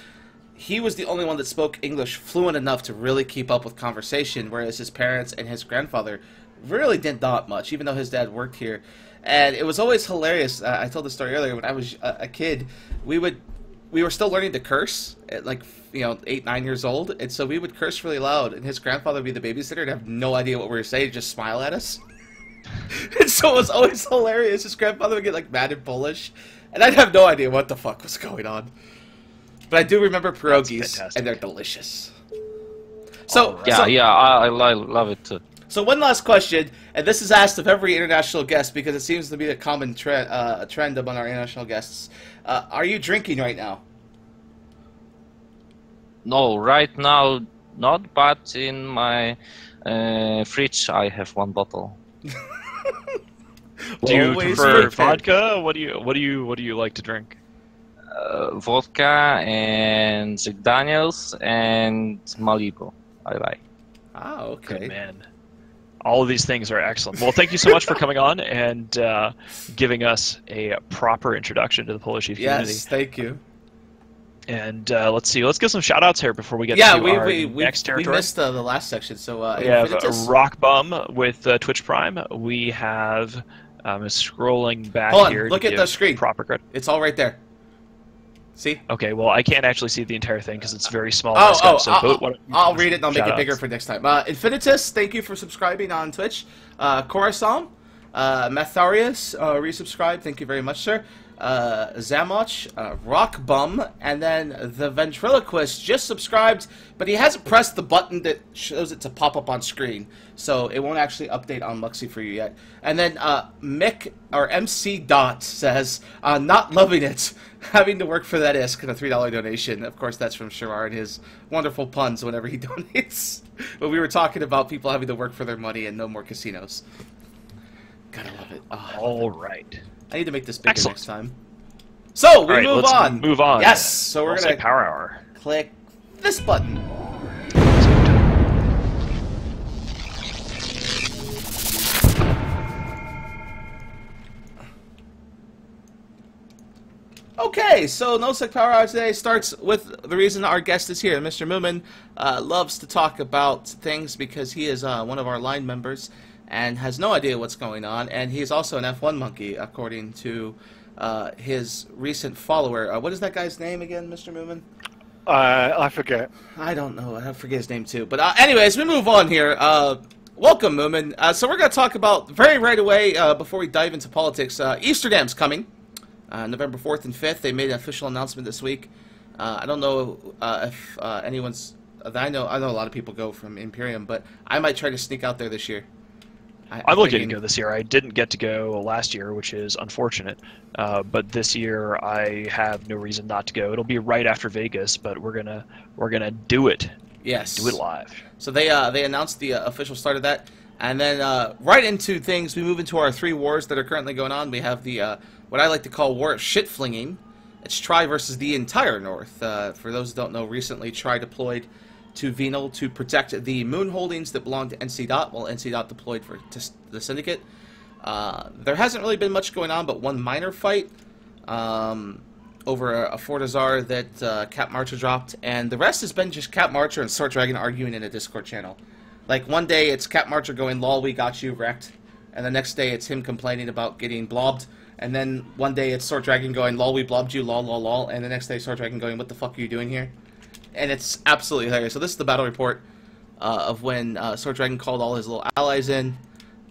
he was the only one that spoke English fluent enough to really keep up with conversation, whereas his parents and his grandfather really did not much, even though his dad worked here. And it was always hilarious. I told the story earlier. When I was a kid, we were still learning to curse at 8, 9 years old, and so we would curse really loud, and his grandfather would be the babysitter and have no idea what we were saying, just smile at us. And so it was always hilarious. His grandfather would get like mad in Polish, and I'd have no idea what the fuck was going on. But I do remember pierogies, and they're delicious. So I love it too. So one last question, and this is asked of every international guest because it seems to be a common trend among our international guests. Are you drinking right now? No, right now not, but in my fridge I have one bottle. Do you prefer vodka? What do you like to drink? Vodka and Jack Daniels and Malibu. I like. Ah, okay. Good man. All of these things are excellent. Well, thank you so much for coming on and giving us a proper introduction to the Polish Eve community. Yes, thank you. And let's see. Let's get some shout-outs here before we get to our next territory. We missed the last section. So we have Rock Bum with Twitch Prime. We have scrolling back here. Look at the screen. Proper credit. It's all right there. See? Okay, well, I can't actually see the entire thing because it's very small. I'll read it and I'll make it bigger for next time. Infinitus, thank you for subscribing on Twitch. Coruscant, Matharius, resubscribed. Thank you very much, sir. Zamoch, Rock Bum, and then the Ventriloquist just subscribed, but he hasn't pressed the button that shows it to pop up on screen, so it won't actually update on Luxy for you yet. And then Mick, or MC Dot, says, not loving it, having to work for that ISK and a $3 donation. Of course, that's from Shirar and his wonderful puns whenever he donates. But we were talking about people having to work for their money and no more casinos. Gotta love it. Oh, all right. I need to make this bigger next time. So, we move on. Move on. Yes, so we're going to Power Hour. Click this button. Okay, so No Sec Power Hour today starts with the reason our guest is here. Mr. Moomin loves to talk about things because he is one of our line members and has no idea what's going on, and he's also an F1 monkey, according to his recent follower. What is that guy's name again, Mr. Moomin? I forget. I don't know. I forget his name too. But anyways, we move on here. Welcome, Moomin. So we're going to talk about, right away, before we dive into politics, Easterdam's coming. November 4th and 5th. They made an official announcement this week. I don't know if anyone's... I know a lot of people go from Imperium, but I might try to sneak out there this year. I'm looking to go this year. I didn't get to go last year, which is unfortunate. But this year, I have no reason not to go. It'll be right after Vegas, but we're gonna do it. Yes, do it live. So they announced the official start of that, and then right into things. We move into our 3 wars that are currently going on. We have the what I like to call war of shit flinging. It's Tri versus the entire North. For those who don't know, recently Tri deployed to Venal to protect the moon holdings that belong to NC Dot, while NC Dot deployed to the Syndicate. There hasn't really been much going on, but one minor fight over a Fortizar that Cap Marcher dropped, and the rest has been just Cap Marcher and Sword Dragon arguing in a Discord channel. Like, one day it's Cap Marcher going, lol, we got you, wrecked, and the next day it's him complaining about getting blobbed, and then one day it's Sword Dragon going, lol, we blobbed you, lol, lol, lol, and the next day Sword Dragon going, what the fuck are you doing here? And it's absolutely hilarious. So this is the battle report of when Sword Dragon called all his little allies in.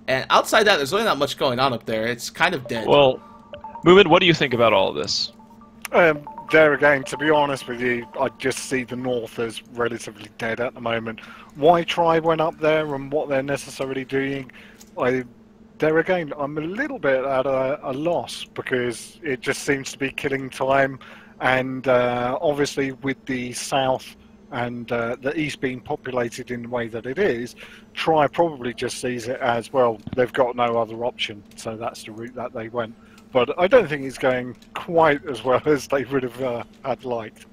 And outside that, there's really not much going on up there. It's kind of dead. Well, Moomin, what do you think about all of this? There again, to be honest with you, I just see the North as relatively dead at the moment. Why Tribe went up there and what they're necessarily doing, there again, I'm a little bit at a loss because it just seems to be killing time. And obviously with the South and the East being populated in the way that it is, Tri probably just sees it as, well, they've got no other option, so that's the route that they went. But I don't think it's going quite as well as they would have had liked.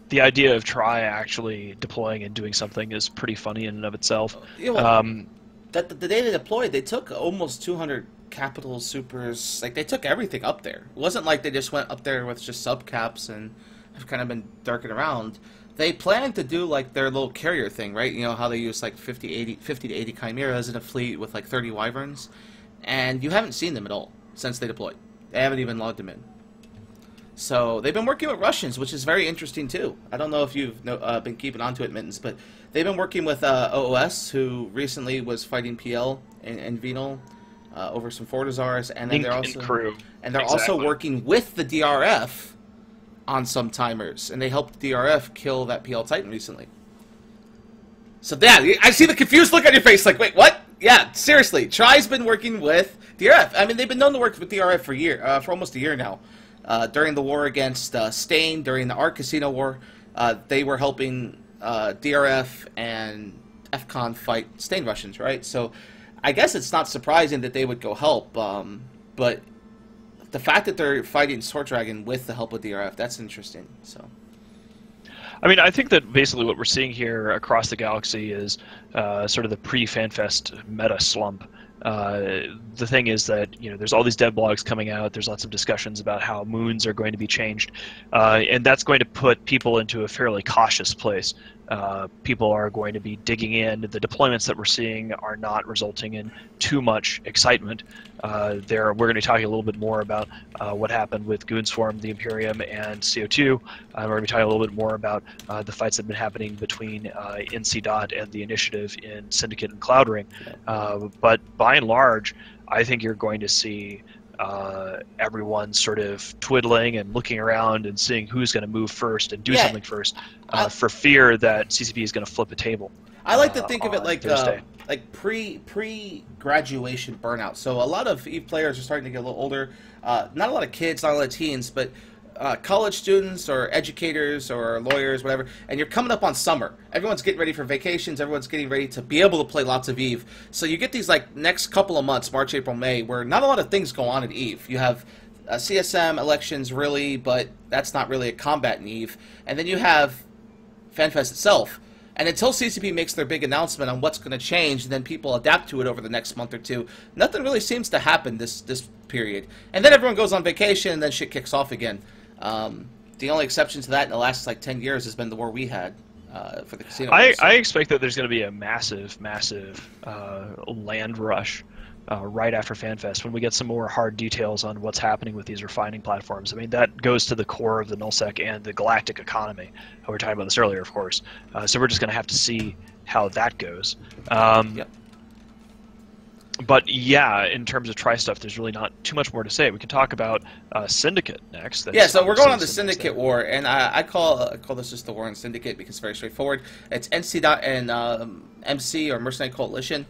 The idea of Tri actually deploying and doing something is pretty funny in and of itself. Yeah, well, the day they deployed, they took almost 200 Capitals, Supers, like they took everything up there. It wasn't like they just went up there with just subcaps and have kind of been darking around. They planned to do like their little carrier thing, right? You know how they use like 50 to 80 Chimeras in a fleet with like 30 Wyverns, and you haven't seen them at all since they deployed. They haven't even logged them in. So they've been working with Russians, which is very interesting too. I don't know if you've been keeping on to it, Mittens, but they've been working with OOS, who recently was fighting PL in Venal. over some Fortizars, and then they're also exactly. also working with the DRF on some timers, and they helped DRF kill that PL Titan recently. So yeah, I see the confused look on your face, like, wait, what? Yeah, seriously, Tri's been working with DRF. I mean, they've been known to work with DRF for almost a year now. During the war against Stain, during the Ark Casino War, they were helping DRF and FCON fight Stain Russians, right? So I guess it's not surprising that they would go help, but the fact that they're fighting Sword Dragon with the help of DRF, that's interesting. So, I mean, I think that basically what we're seeing here across the galaxy is sort of the pre-FanFest meta slump. The thing is that, there's all these dev blogs coming out, there's lots of discussions about how moons are going to be changed, and that's going to put people into a fairly cautious place. People are going to be digging in. The deployments that we're seeing are not resulting in too much excitement. We're going to be talking a little bit more about what happened with Goonswarm, the Imperium, and CO2. We're going to be talking a little bit more about the fights that have been happening between NC Dot and the Initiative in Syndicate and Cloud Ring. But by and large, I think you're going to see everyone sort of twiddling and looking around and seeing who's going to move first and do something first, for fear that CCP is going to flip a table. I like to think of it like pre-graduation burnout. So a lot of EVE players are starting to get a little older. Not a lot of kids, not a lot of teens, but college students or educators or lawyers, whatever, and you're coming up on summer. Everyone's getting ready for vacations. Everyone's getting ready to be able to play lots of EVE. So you get these next couple of months, March, April, May, where not a lot of things go on at EVE. You have CSM elections, really, but that's not really a combat in EVE. And then you have FanFest itself. And until CCP makes their big announcement on what's going to change, and then people adapt to it over the next month or two, nothing really seems to happen this period. And then everyone goes on vacation, and then shit kicks off again. The only exception to that in the last 10 years has been the war we had for the casino. I expect that there's going to be a massive land rush right after FanFest when we get some more hard details on what's happening with these refining platforms. I mean, that goes to the core of the nullsec and the galactic economy. We were talking about this earlier, of course. So we're just going to have to see how that goes. Yep. But yeah, in terms of Tri stuff, there's really not too much more to say. We can talk about Syndicate next. So we're going on the Syndicate war, and I call this just the war on Syndicate because it's very straightforward. It's NC Dot and MC, or Mercenary Coalition,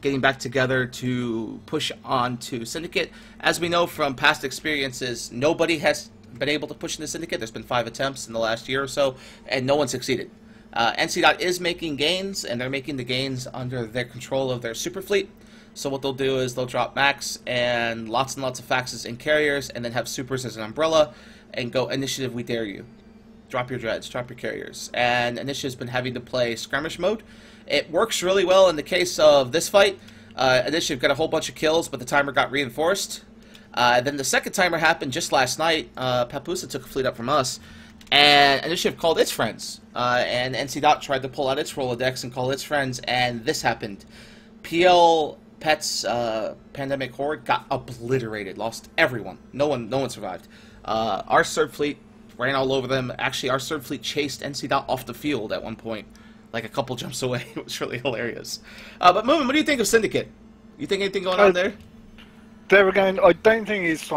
getting back together to push on to Syndicate. As we know from past experiences, nobody has been able to push into Syndicate. There's been 5 attempts in the last year or so, and no one succeeded. NC Dot is making gains, and they're making the gains under their control of their super fleet. So what they'll do is they'll drop Max and lots of faxes and carriers, and then have supers as an umbrella, and go Initiative, we dare you. Drop your dreads, drop your carriers. And Initiative's been having to play skirmish mode. It works really well in the case of this fight. Initiative got a whole bunch of kills, but the timer got reinforced. Then the second timer happened just last night. Papusa took a fleet up from us, and Initiative called its friends. And NC Dot tried to pull out its Rolodex and call its friends, and this happened. PL Pet's Pandemic Horde got obliterated, lost everyone. No one survived. Our Surd fleet ran all over them. Actually, our Surd fleet chased NC Dot off the field at one point, a couple jumps away. It was really hilarious. But Moomin, what do you think of Syndicate? You think anything going on there? There again, I don't think it's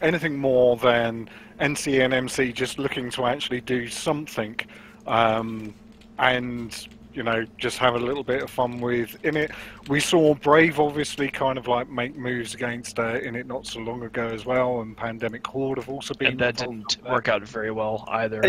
anything more than NC and MC just looking to actually do something, and just have a little bit of fun with Init. We saw Brave obviously make moves against Init not so long ago as well, and Pandemic Horde have also been. And that didn't work out very well either.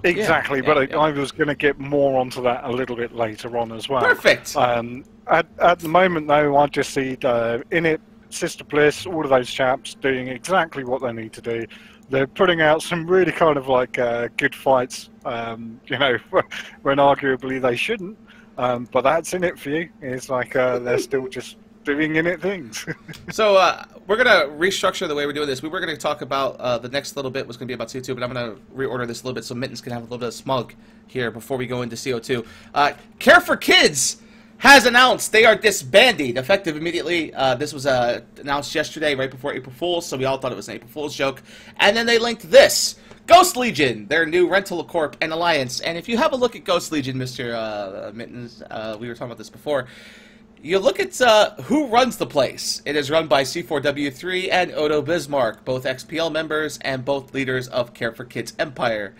Exactly, but I was going to get more onto that a little bit later on as well. Perfect. At the moment though, I just see Init, Sister Bliss, all of those chaps doing exactly what they need to do. They're putting out some really good fights, when arguably they shouldn't. But that's in it for you. It's they're still just doing in it things. So we're going to restructure the way we're doing this. We were going to talk about the next little bit was going to be about CO2, but I'm going to reorder this a little bit so Mittens can have a little bit of smug here before we go into CO2. Care for Kids has announced they are disbanded, effective immediately. This was announced yesterday, right before April Fool's, so we all thought it was an April Fool's joke. And then they linked this. Ghost Legion, their new rental corp and alliance. And if you have a look at Ghost Legion, Mr. Mittens, we were talking about this before, You look at who runs the place. It is run by C4W3 and Odo Bismarck, both XPL members and both leaders of Care for Kids Empire.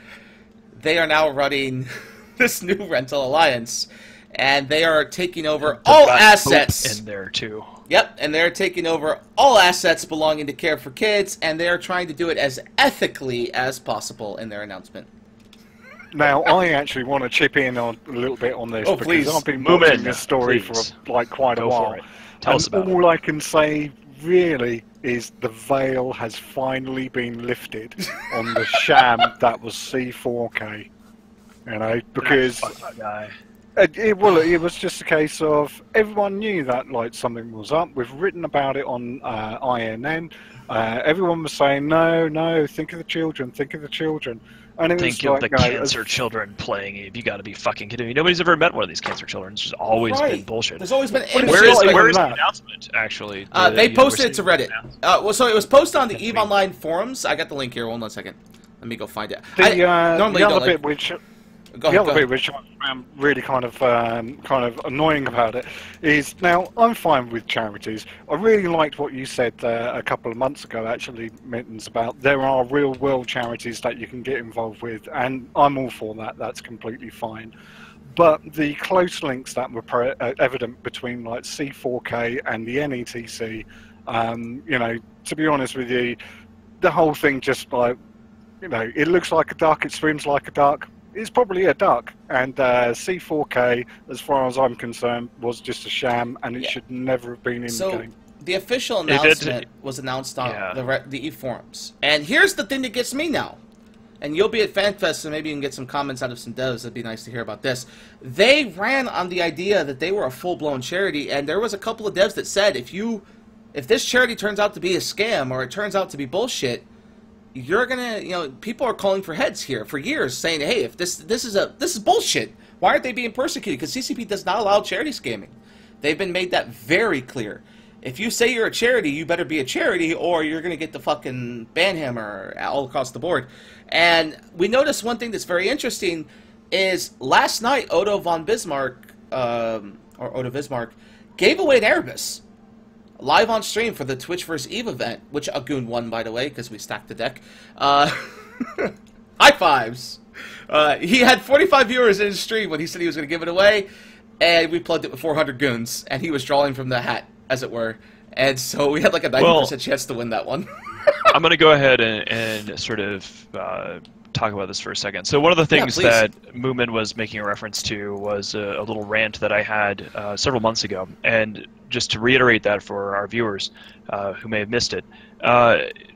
They are now running this new rental alliance, and they are taking over all assets. In there too. Yep, and they're taking over all assets belonging to Care for Kids, and they're trying to do it as ethically as possible in their announcement. Now, I actually want to chip in on a little bit on this because please. I've been watching this story for like quite a while. Tell us about it. All I can say really is the veil has finally been lifted on the sham that was C4K. You know, because it was just a case of everyone knew that like something was up. We've written about it on INN. Everyone was saying, no, think of the children, think of the children. And it think was of the cancer children playing Eve. You got to be fucking kidding me. Nobody's ever met one of these cancer children. It's just always been bullshit. There's always been. Where is the announcement? Actually, they posted it to Reddit. Well, so it was posted on the EVE Online forums. I got the link here. Hold on a second. Let me go find it. The other bit which I found really kind of annoying about it is, now I'm fine with charities. I really liked what you said a couple of months ago, actually, Mittens, about there are real world charities that you can get involved with, and I'm all for that. That's completely fine. But the close links that were evident between like C4K and the NETC, you know, to be honest with you, the whole thing just like, you know, it looks like a duck, it swims like a duck. It's probably a duck, and C4K, as far as I'm concerned, was just a sham, and it should never have been in the game. The official announcement was announced on the EVE forums. And here's the thing that gets me now. And you'll be at FanFest, so maybe you can get some comments out of some devs. That'd be nice to hear about this. They ran on the idea that they were a full-blown charity, and there was a couple of devs that said, if this charity turns out to be a scam, or it turns out to be bullshit, you're gonna, you know, people are calling for heads here for years, saying, hey, if this is bullshit. Why aren't they being persecuted? Because CCP does not allow charity scamming. They've been made that very clear. If you say you're a charity, you better be a charity, or you're gonna get the fucking ban hammer all across the board. And we noticed one thing that's very interesting is last night Odo Bismarck gave away an Erebus live on stream for the Twitch vs. EVE event, which Agoon won, by the way, because we stacked the deck. High fives! He had 45 viewers in his stream when he said he was going to give it away, and we plugged it with 400 goons, and he was drawing from the hat, as it were. And so we had like a 90% chance to win that one. I'm going to go ahead and sort of talk about this for a second. So one of the things that Moomin was making a reference to was a little rant that I had several months ago. And just to reiterate that for our viewers who may have missed it,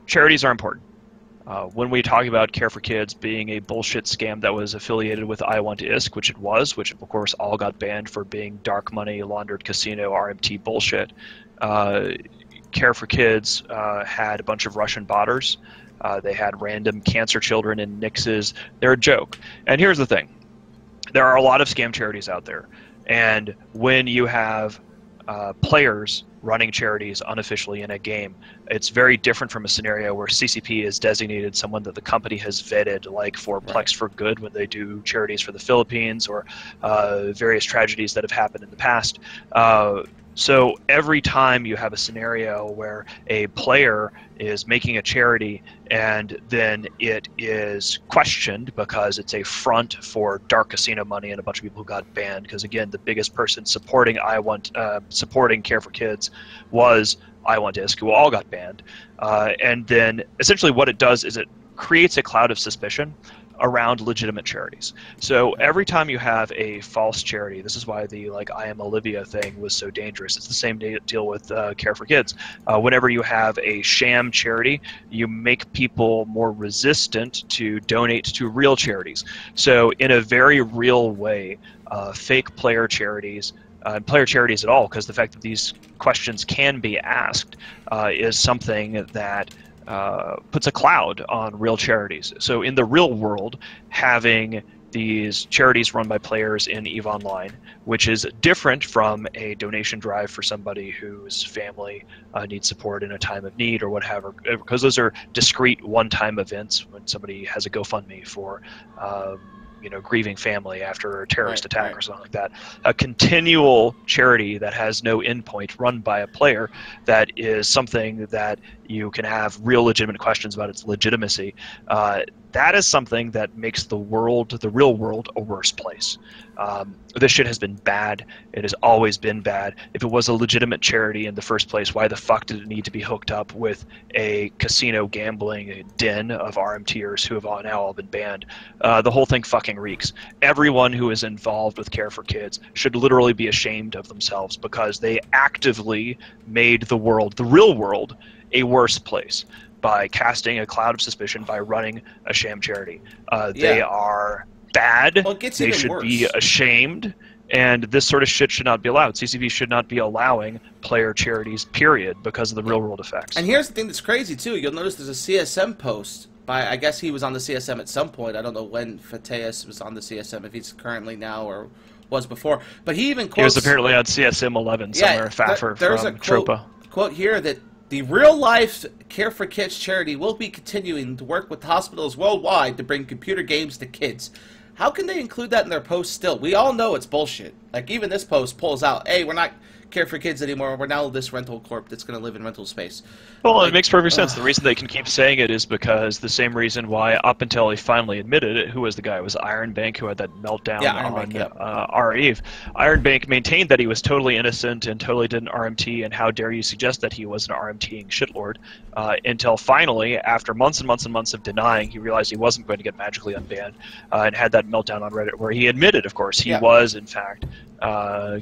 charities are important. When we talk about Care for Kids being a bullshit scam that was affiliated with I Want ISK, which it was, which of course all got banned for being dark money, laundered casino, RMT bullshit, Care for Kids had a bunch of Russian botters. They had random cancer children in Nixes. They're a joke. And here's the thing. There are a lot of scam charities out there. And when you have players running charities unofficially in a game, it's very different from a scenario where CCP has designated someone that the company has vetted, like for Plex for Good when they do charities for the Philippines, or various tragedies that have happened in the past. So every time you have a scenario where a player is making a charity and then it is questioned because it's a front for dark casino money and a bunch of people who got banned, because again, the biggest person supporting supporting Care for Kids was I Want ISK, who all got banned. And then essentially what it does is it creates a cloud of suspicion around legitimate charities. So every time you have a false charity, this is why the I Am Olivia thing was so dangerous. It's the same deal with Care for Kids. Whenever you have a sham charity, you make people more resistant to donate to real charities. So in a very real way, fake player charities, player charities at all, because the fact that these questions can be asked is something that puts a cloud on real charities. So in the real world, having these charities run by players in EVE Online, which is different from a donation drive for somebody whose family needs support in a time of need or whatever, because those are discrete one-time events when somebody has a GoFundMe for grieving family after a terrorist attack or something like that. A continual charity that has no endpoint, run by a player, that is something that you can have real legitimate questions about its legitimacy. That is something that makes the real world, a worse place. This shit has been bad. It has always been bad. If it was a legitimate charity in the first place, why the fuck did it need to be hooked up with a casino gambling den of RMTers who have now all been banned? The whole thing fucking reeks. Everyone who is involved with Care for Kids should literally be ashamed of themselves because they actively made the real world, a worse place by casting a cloud of suspicion by running a sham charity. They are bad. Well, it gets they even should worse. be ashamed, and this sort of shit should not be allowed. CCP should not be allowing player charities, period, because of the real world effects. And here's the thing that's crazy too. You'll notice there's a CSM post by, I guess he was on the CSM at some point. I don't know when Fateus was on the CSM, if he's currently now or was before. But he even quotes... He was apparently on CSM 11 somewhere, Faffer there's from a quote here that the real-life Care for Kids charity will be continuing to work with hospitals worldwide to bring computer games to kids. How can they include that in their post still? We all know it's bullshit. Like, even this post pulls out, hey, we're not Care for Kids anymore. We're now this rental corp that's going to live in rental space. Well, it makes perfect sense. The reason they can keep saying it is because the same reason why, up until he finally admitted it, who was the guy? It was Iron Bank who had that meltdown on R-Eve. Iron Bank maintained that he was totally innocent and totally didn't RMT, and how dare you suggest that he was an RMTing shitlord, until finally, after months and months and months of denying, he realized he wasn't going to get magically unbanned, and had that meltdown on Reddit where he admitted, of course, he was, in fact,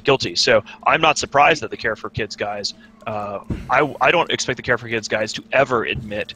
guilty. So I'm not surprised that the Care for Kids guys, I don't expect the Care for Kids guys to ever admit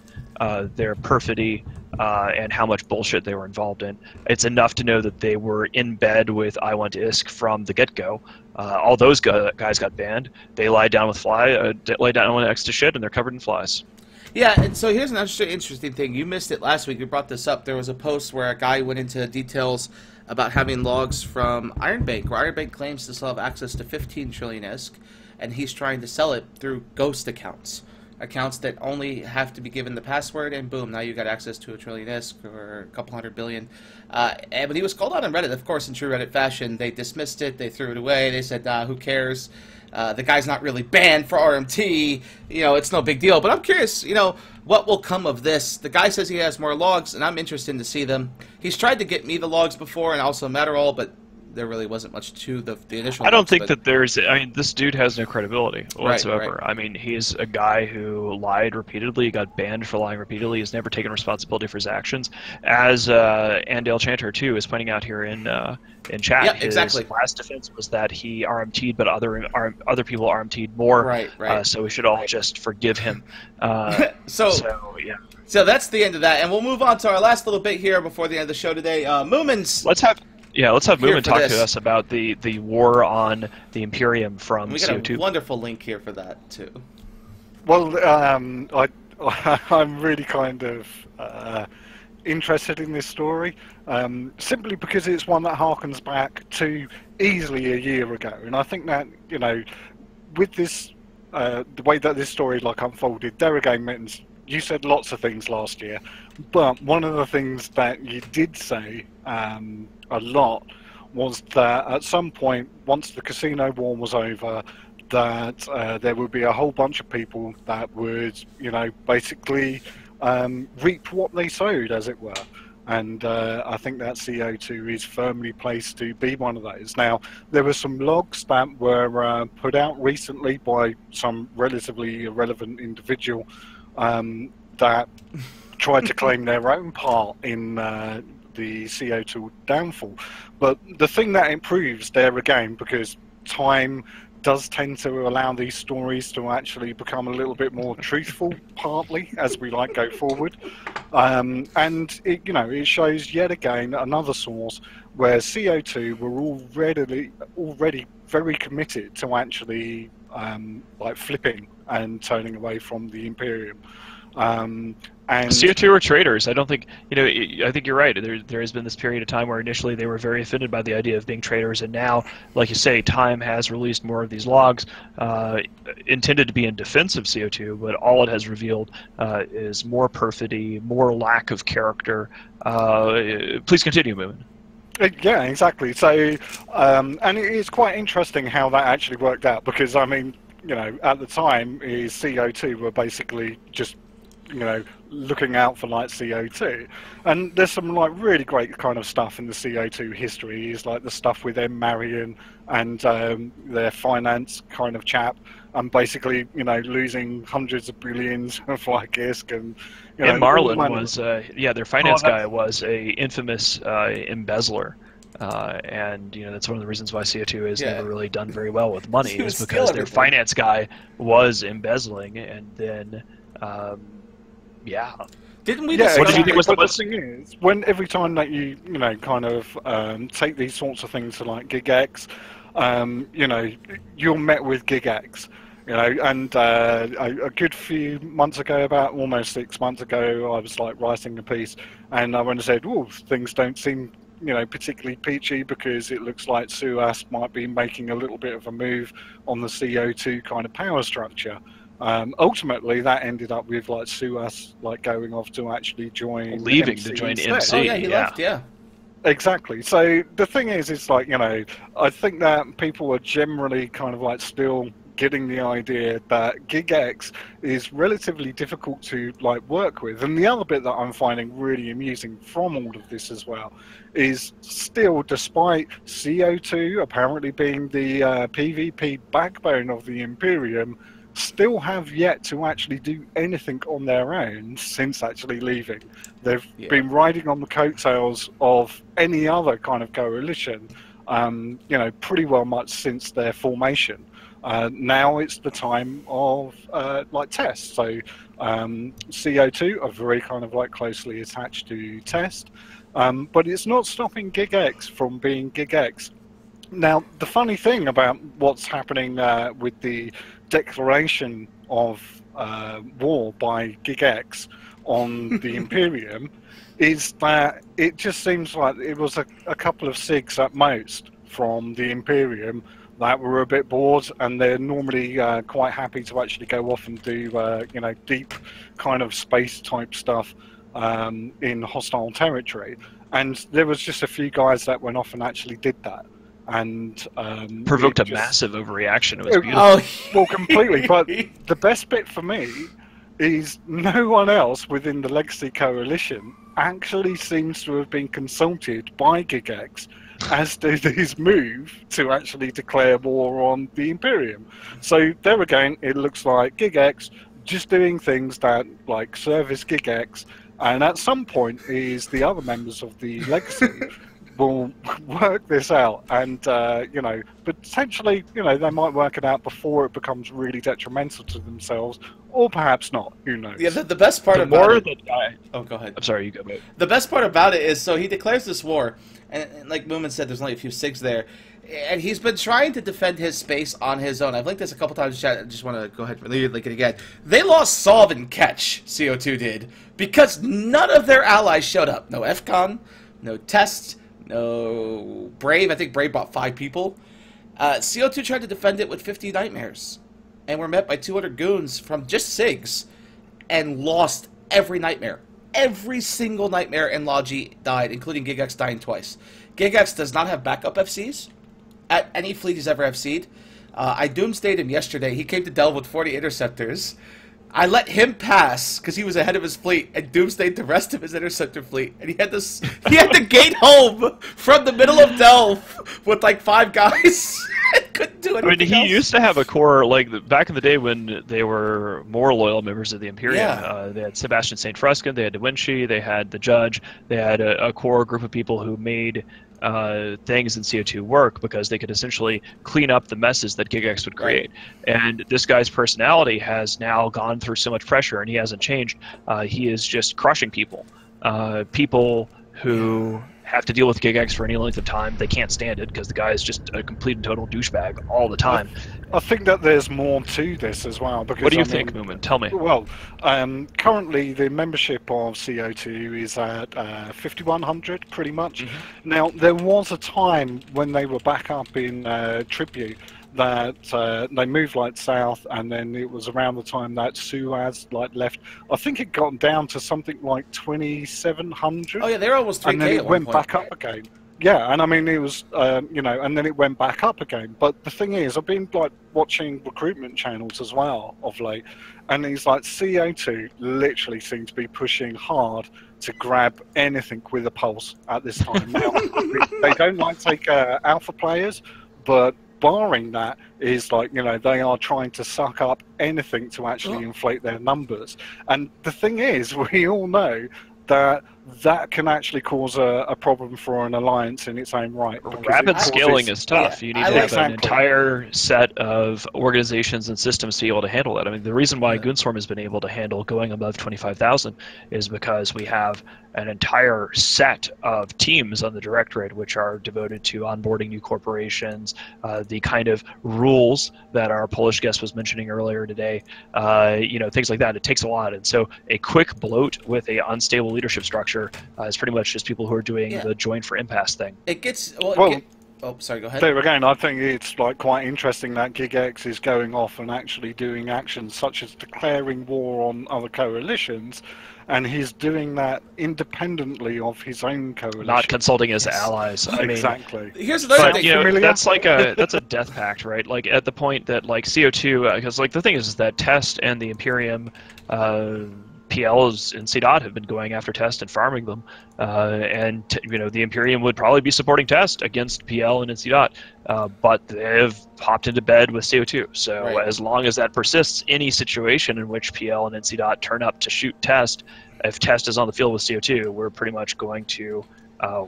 their perfidy and how much bullshit they were involved in. It's enough to know that they were in bed with I Want ISK from the get-go. All those guys got banned. They lied down with lay down next to shit, and they're covered in flies. Yeah, and so here's an interesting thing. You missed it last week. You brought this up. There was a post where a guy went into details about having logs from Iron Bank, where Iron Bank claims to still have access to 15 trillion ISK, and he's trying to sell it through ghost accounts that only have to be given the password, and boom, now you got access to 1 trillion ISK or a couple 100 billion. But he was called out on Reddit, of course, in true Reddit fashion. They dismissed it, they threw it away, they said, who cares? The guy's not really banned for RMT, it's no big deal. But I'm curious, what will come of this? The guy says he has more logs, and I'm interested to see them. He's tried to get me the logs before, and also Matterall, but there really wasn't much to the initial. I don't think that there's. I mean, this dude has no credibility whatsoever. Right. I mean, he's a guy who lied repeatedly. He got banned for lying repeatedly. He's never taken responsibility for his actions. As Andale Chanter too is pointing out here in chat. Yeah, his exactly. last defense was that he RMT'd, but other people RMT'd more. Right. So we should all just forgive him. So yeah. So that's the end of that, and we'll move on to our last little bit here before the end of the show today. Moomin's. Let's have Moomin talk to us about the war on the Imperium from CO2. We got a wonderful link here for that too. Well, I'm really kind of interested in this story, simply because it's one that harkens back to easily a year ago, and I think that with this, the way that this story unfolded, Derrick Mittens, you said lots of things last year, but one of the things that you did say a lot was that at some point, once the casino war was over, that there would be a whole bunch of people that would, basically reap what they sowed, as it were. And I think that CO2 is firmly placed to be one of those. Now, there were some logs that were put out recently by some relatively irrelevant individual that tried to claim their own part in the CO2 downfall. But the thing that improves there again, because time does tend to allow these stories to actually become a little bit more truthful, partly, as we go forward. And it, it shows yet again another source where CO2 were already very committed to actually flipping and turning away from the Imperium. And CO2 are traitors. I don't think, I think you're right. There has been this period of time where initially they were very offended by the idea of being traitors, and now, like you say, time has released more of these logs intended to be in defense of CO2, but all it has revealed is more perfidy, more lack of character. Please continue, Moomin. Yeah, exactly. So, and it is quite interesting how that actually worked out, because I mean, you know, at the time, is CO2 were basically just, you know, looking out for like CO2, and there's some like really great kind of stuff in the CO2 history. Is like the stuff with M. Marion and their finance kind of chap, and basically, you know, losing hundreds of billions of like ISK, and you know, Marlin was their finance guy was a infamous embezzler. And you know, that's one of the reasons why CO2 has never really done very well with money, is because their finance guy was embezzling, and then didn't we? Yeah, what did you think was the best thing? Is when every time that you know, kind of take these sorts of things to like GigX, you know, you're met with GigX. You know, and a good few months ago, about almost 6 months ago, I was like writing a piece, and I went and said, "Oh, things don't seem, you know, particularly peachy, because it looks like SUAS might be making a little bit of a move on the CO2 kind of power structure." Ultimately, that ended up with like SUAS like going off to actually leaving MC to join instead. MC. Oh yeah, he left. Yeah. Exactly. So the thing is, it's like, you know, I think that people are generally kind of like still getting the idea that GigX is relatively difficult to like work with. And the other bit that I'm finding really amusing from all of this as well is, still, despite CO2 apparently being the PvP backbone of the Imperium, still have yet to actually do anything on their own since actually leaving. They've been riding on the coattails of any other kind of coalition, you know, pretty well much since their formation. Now it's the time of like tests. So CO2 are very kind of like closely attached to test, but it's not stopping GigX from being GigX. Now, the funny thing about what's happening with the declaration of war by GigX on the Imperium is that it just seems like it was a couple of SIGs at most from the Imperium that were a bit bored, and they're normally quite happy to actually go off and do you know, deep kind of space type stuff in hostile territory. And there was just a few guys that went off and actually did that, and provoked a massive overreaction. It was beautiful. Oh, well, completely. But the best bit for me is no one else within the Legacy Coalition actually seems to have been consulted by GigX as to his move to actually declare war on the Imperium. So there again, it looks like GigX just doing things that like service GigX, and at some point is the other members of the Legacy will work this out, and you know, potentially, you know, they might work it out before it becomes really detrimental to themselves, or perhaps not. Who knows? Yeah, the best part about it. Oh, go ahead. I'm sorry, you go. Babe. The best part about it is, so he declares this war, and like Moomin said, there's only a few SIGs there, and he's been trying to defend his space on his own. I've linked this a couple times in chat. I just want to go ahead and link it again. They lost Solve and Catch, CO2 did, because none of their allies showed up. No FCON, no Test, no Brave. I think Brave bought 5 people. CO2 tried to defend it with 50 Nightmares, and were met by 200 goons from just SIGs, and lost every Nightmare. Every single Nightmare in Logi died, including GigX dying twice. GigX does not have backup FCs at any fleet he's ever FC'd. I doomsdayed him yesterday. He came to Delve with 40 interceptors. I let him pass because he was ahead of his fleet, and doomsdayed the rest of his interceptor fleet. And he had to gate home from the middle of Delve with like 5 guys. Couldn't do anything. I mean, he used to have a core, like back in the day when they were more loyal members of the Imperium. Yeah. They had Sebastian St. Fruskin, they had Da Vinci, they had the Judge, they had a core group of people who made things in CO2 work, because they could essentially clean up the messes that GigX would create. Right. And this guy's personality has now gone through so much pressure, and he hasn't changed. He is just crushing people. People who have to deal with GigX for any length of time, they can't stand it, because the guy is just a complete and total douchebag all the time. I think that there's more to this as well. Because what do you think, Moomin? Tell me. Well, currently the membership of CO2 is at 5,100, pretty much. Mm-hmm. Now, there was a time when they were back up in Tribute that they moved like south, and then it was around the time that SUAS like left. I think it got down to something like 2,700. Oh yeah, they're almost 3K. And then it at one went point. back up again. Yeah, and I mean, it was, you know, and then it went back up again. But the thing is, I've been like watching recruitment channels as well of late, and it's like CO2 literally seems to be pushing hard to grab anything with a pulse at this time. Now, they don't like take alpha players, but barring that is like, you know, they are trying to suck up anything to actually inflate their numbers. And the thing is, we all know that can actually cause a problem for an alliance in its own right. Rapid scaling is tough. You need to have an entire set of organizations and systems to be able to handle that. I mean, the reason why Goonswarm has been able to handle going above 25,000 is because we have an entire set of teams on the directorate which are devoted to onboarding new corporations, the kind of rules that our Polish guest was mentioning earlier today, you know, things like that. It takes a lot. And so a quick bloat with a unstable leadership structure is pretty much just people who are doing the join for impasse thing. It gets oh, sorry, go ahead. There again, I think it's like quite interesting that GigX is going off and actually doing actions such as declaring war on other coalitions, and he's doing that independently of his own coalition, not consulting his allies. I mean, exactly. Here's another thing. You know, that's like that's a death pact, right? Like at the point that like CO2, because like the thing is that Test and the Imperium. PLs and CDOT have been going after Test and farming them, and you know the Imperium would probably be supporting Test against PL and NCDOT, but they've hopped into bed with CO2. So as long as that persists, any situation in which PL and NCDOT turn up to shoot Test, if Test is on the field with CO2, we're pretty much going to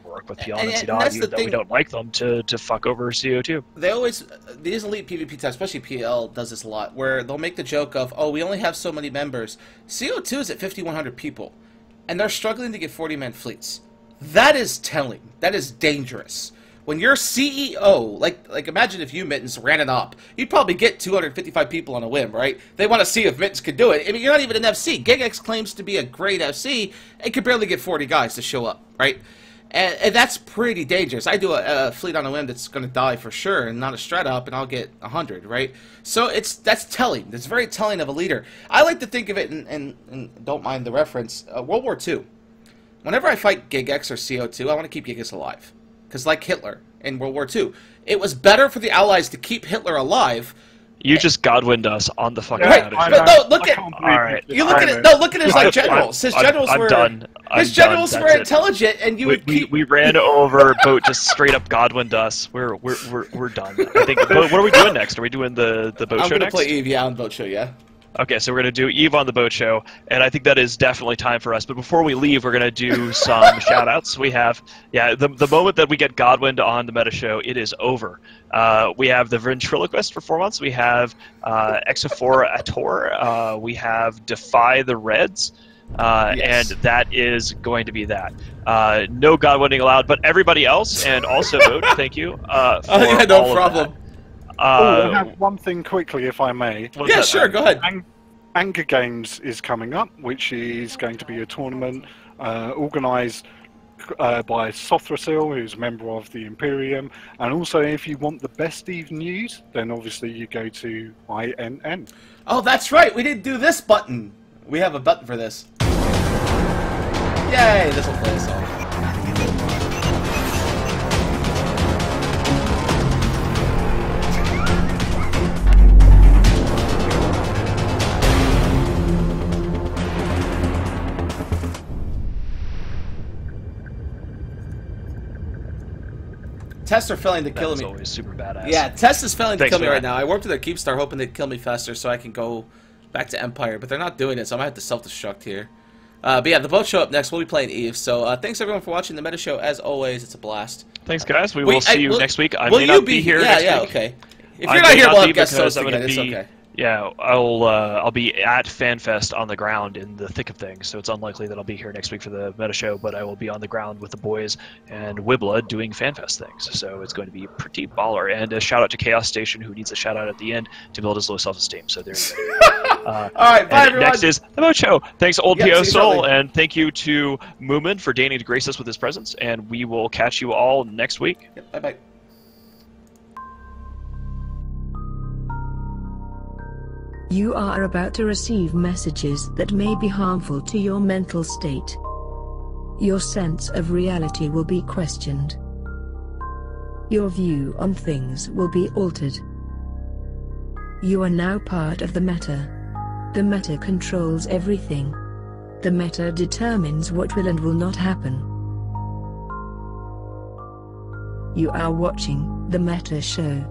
work with PL and NCDOT, even though we don't like them, to fuck over CO2. They always, these elite PvP tests, especially PL, does this a lot, where they'll make the joke of, oh, we only have so many members. CO2 is at 5,100 people, and they're struggling to get 40-man fleets. That is telling. That is dangerous. When you're CEO, like imagine if you, Mittens, ran it up. You'd probably get 255 people on a whim, right? They want to see if Mittens could do it. I mean, you're not even an FC. GigX claims to be a great FC, and could barely get 40 guys to show up, right? And that's pretty dangerous. I do a fleet on a whim that's going to die for sure, and not a strat up, and I'll get 100, right? So that's telling. That's very telling of a leader. I like to think of it, and don't mind the reference, World War II. Whenever I fight GigX or CO2, I want to keep GigX alive. Because like Hitler in World War II, it was better for the Allies to keep Hitler alive. You just Godwined us on the fucking right. But no, look at you look at it. No, look at his like generals. His generals were done. His generals were intelligent, and you would keep. We ran over boat, just straight up Godwined us. We're done. I think. What are we doing next? Are we doing the boat show next? I'm gonna play Eve, on boat show, yeah. Okay, so we're going to do Eve on the boat show, and I think that is definitely time for us. But before we leave, we're going to do some shout-outs. We have, the moment that we get Godwin on the meta show, it is over. We have the Ventriloquist for 4 months. We have Exophora Ator. We have Defy the Reds. And that is going to be that. No Godwinning allowed, but everybody else, and also vote, thank you. Yeah, no problem. I have one thing quickly, if I may. Yeah, sure, go ahead. Anger Games is coming up, which is going to be a tournament organised by Sothrasil, who's a member of the Imperium. And also, if you want the best Eve news, then obviously you go to INN. Oh, that's right, we didn't do this button. We have a button for this. Yay, this will play us off. Tests are failing to kill me. Always super badass. Yeah, Test is failing to kill me right now. I worked with their Keepstar hoping they'd kill me faster so I can go back to Empire, but they're not doing it, so I might have to self-destruct here. But yeah, the boat show up next. We'll be playing Eve. So thanks everyone for watching the Meta Show. As always, it's a blast. Thanks, guys. We will see you next week. I may not be here next week. Yeah, okay. If you're not here, we'll have guest hosts again. It's okay. Yeah, I'll be at FanFest on the ground in the thick of things, so it's unlikely that I'll be here next week for the Meta Show, but I will be on the ground with the boys and Wibla doing FanFest things, so it's going to be pretty baller. And a shout out to Chaos Station, who needs a shout out at the end to build his low self-esteem. So there you go. All right, bye everyone. Next is the Boat Show. Thanks, Old P.O. Soul, and thank you to Moomin for deigning to grace us with his presence, and we will catch you all next week. Yep, bye-bye. You are about to receive messages that may be harmful to your mental state. Your sense of reality will be questioned. Your view on things will be altered. You are now part of the meta. The meta controls everything. The meta determines what will and will not happen. You are watching the Meta Show.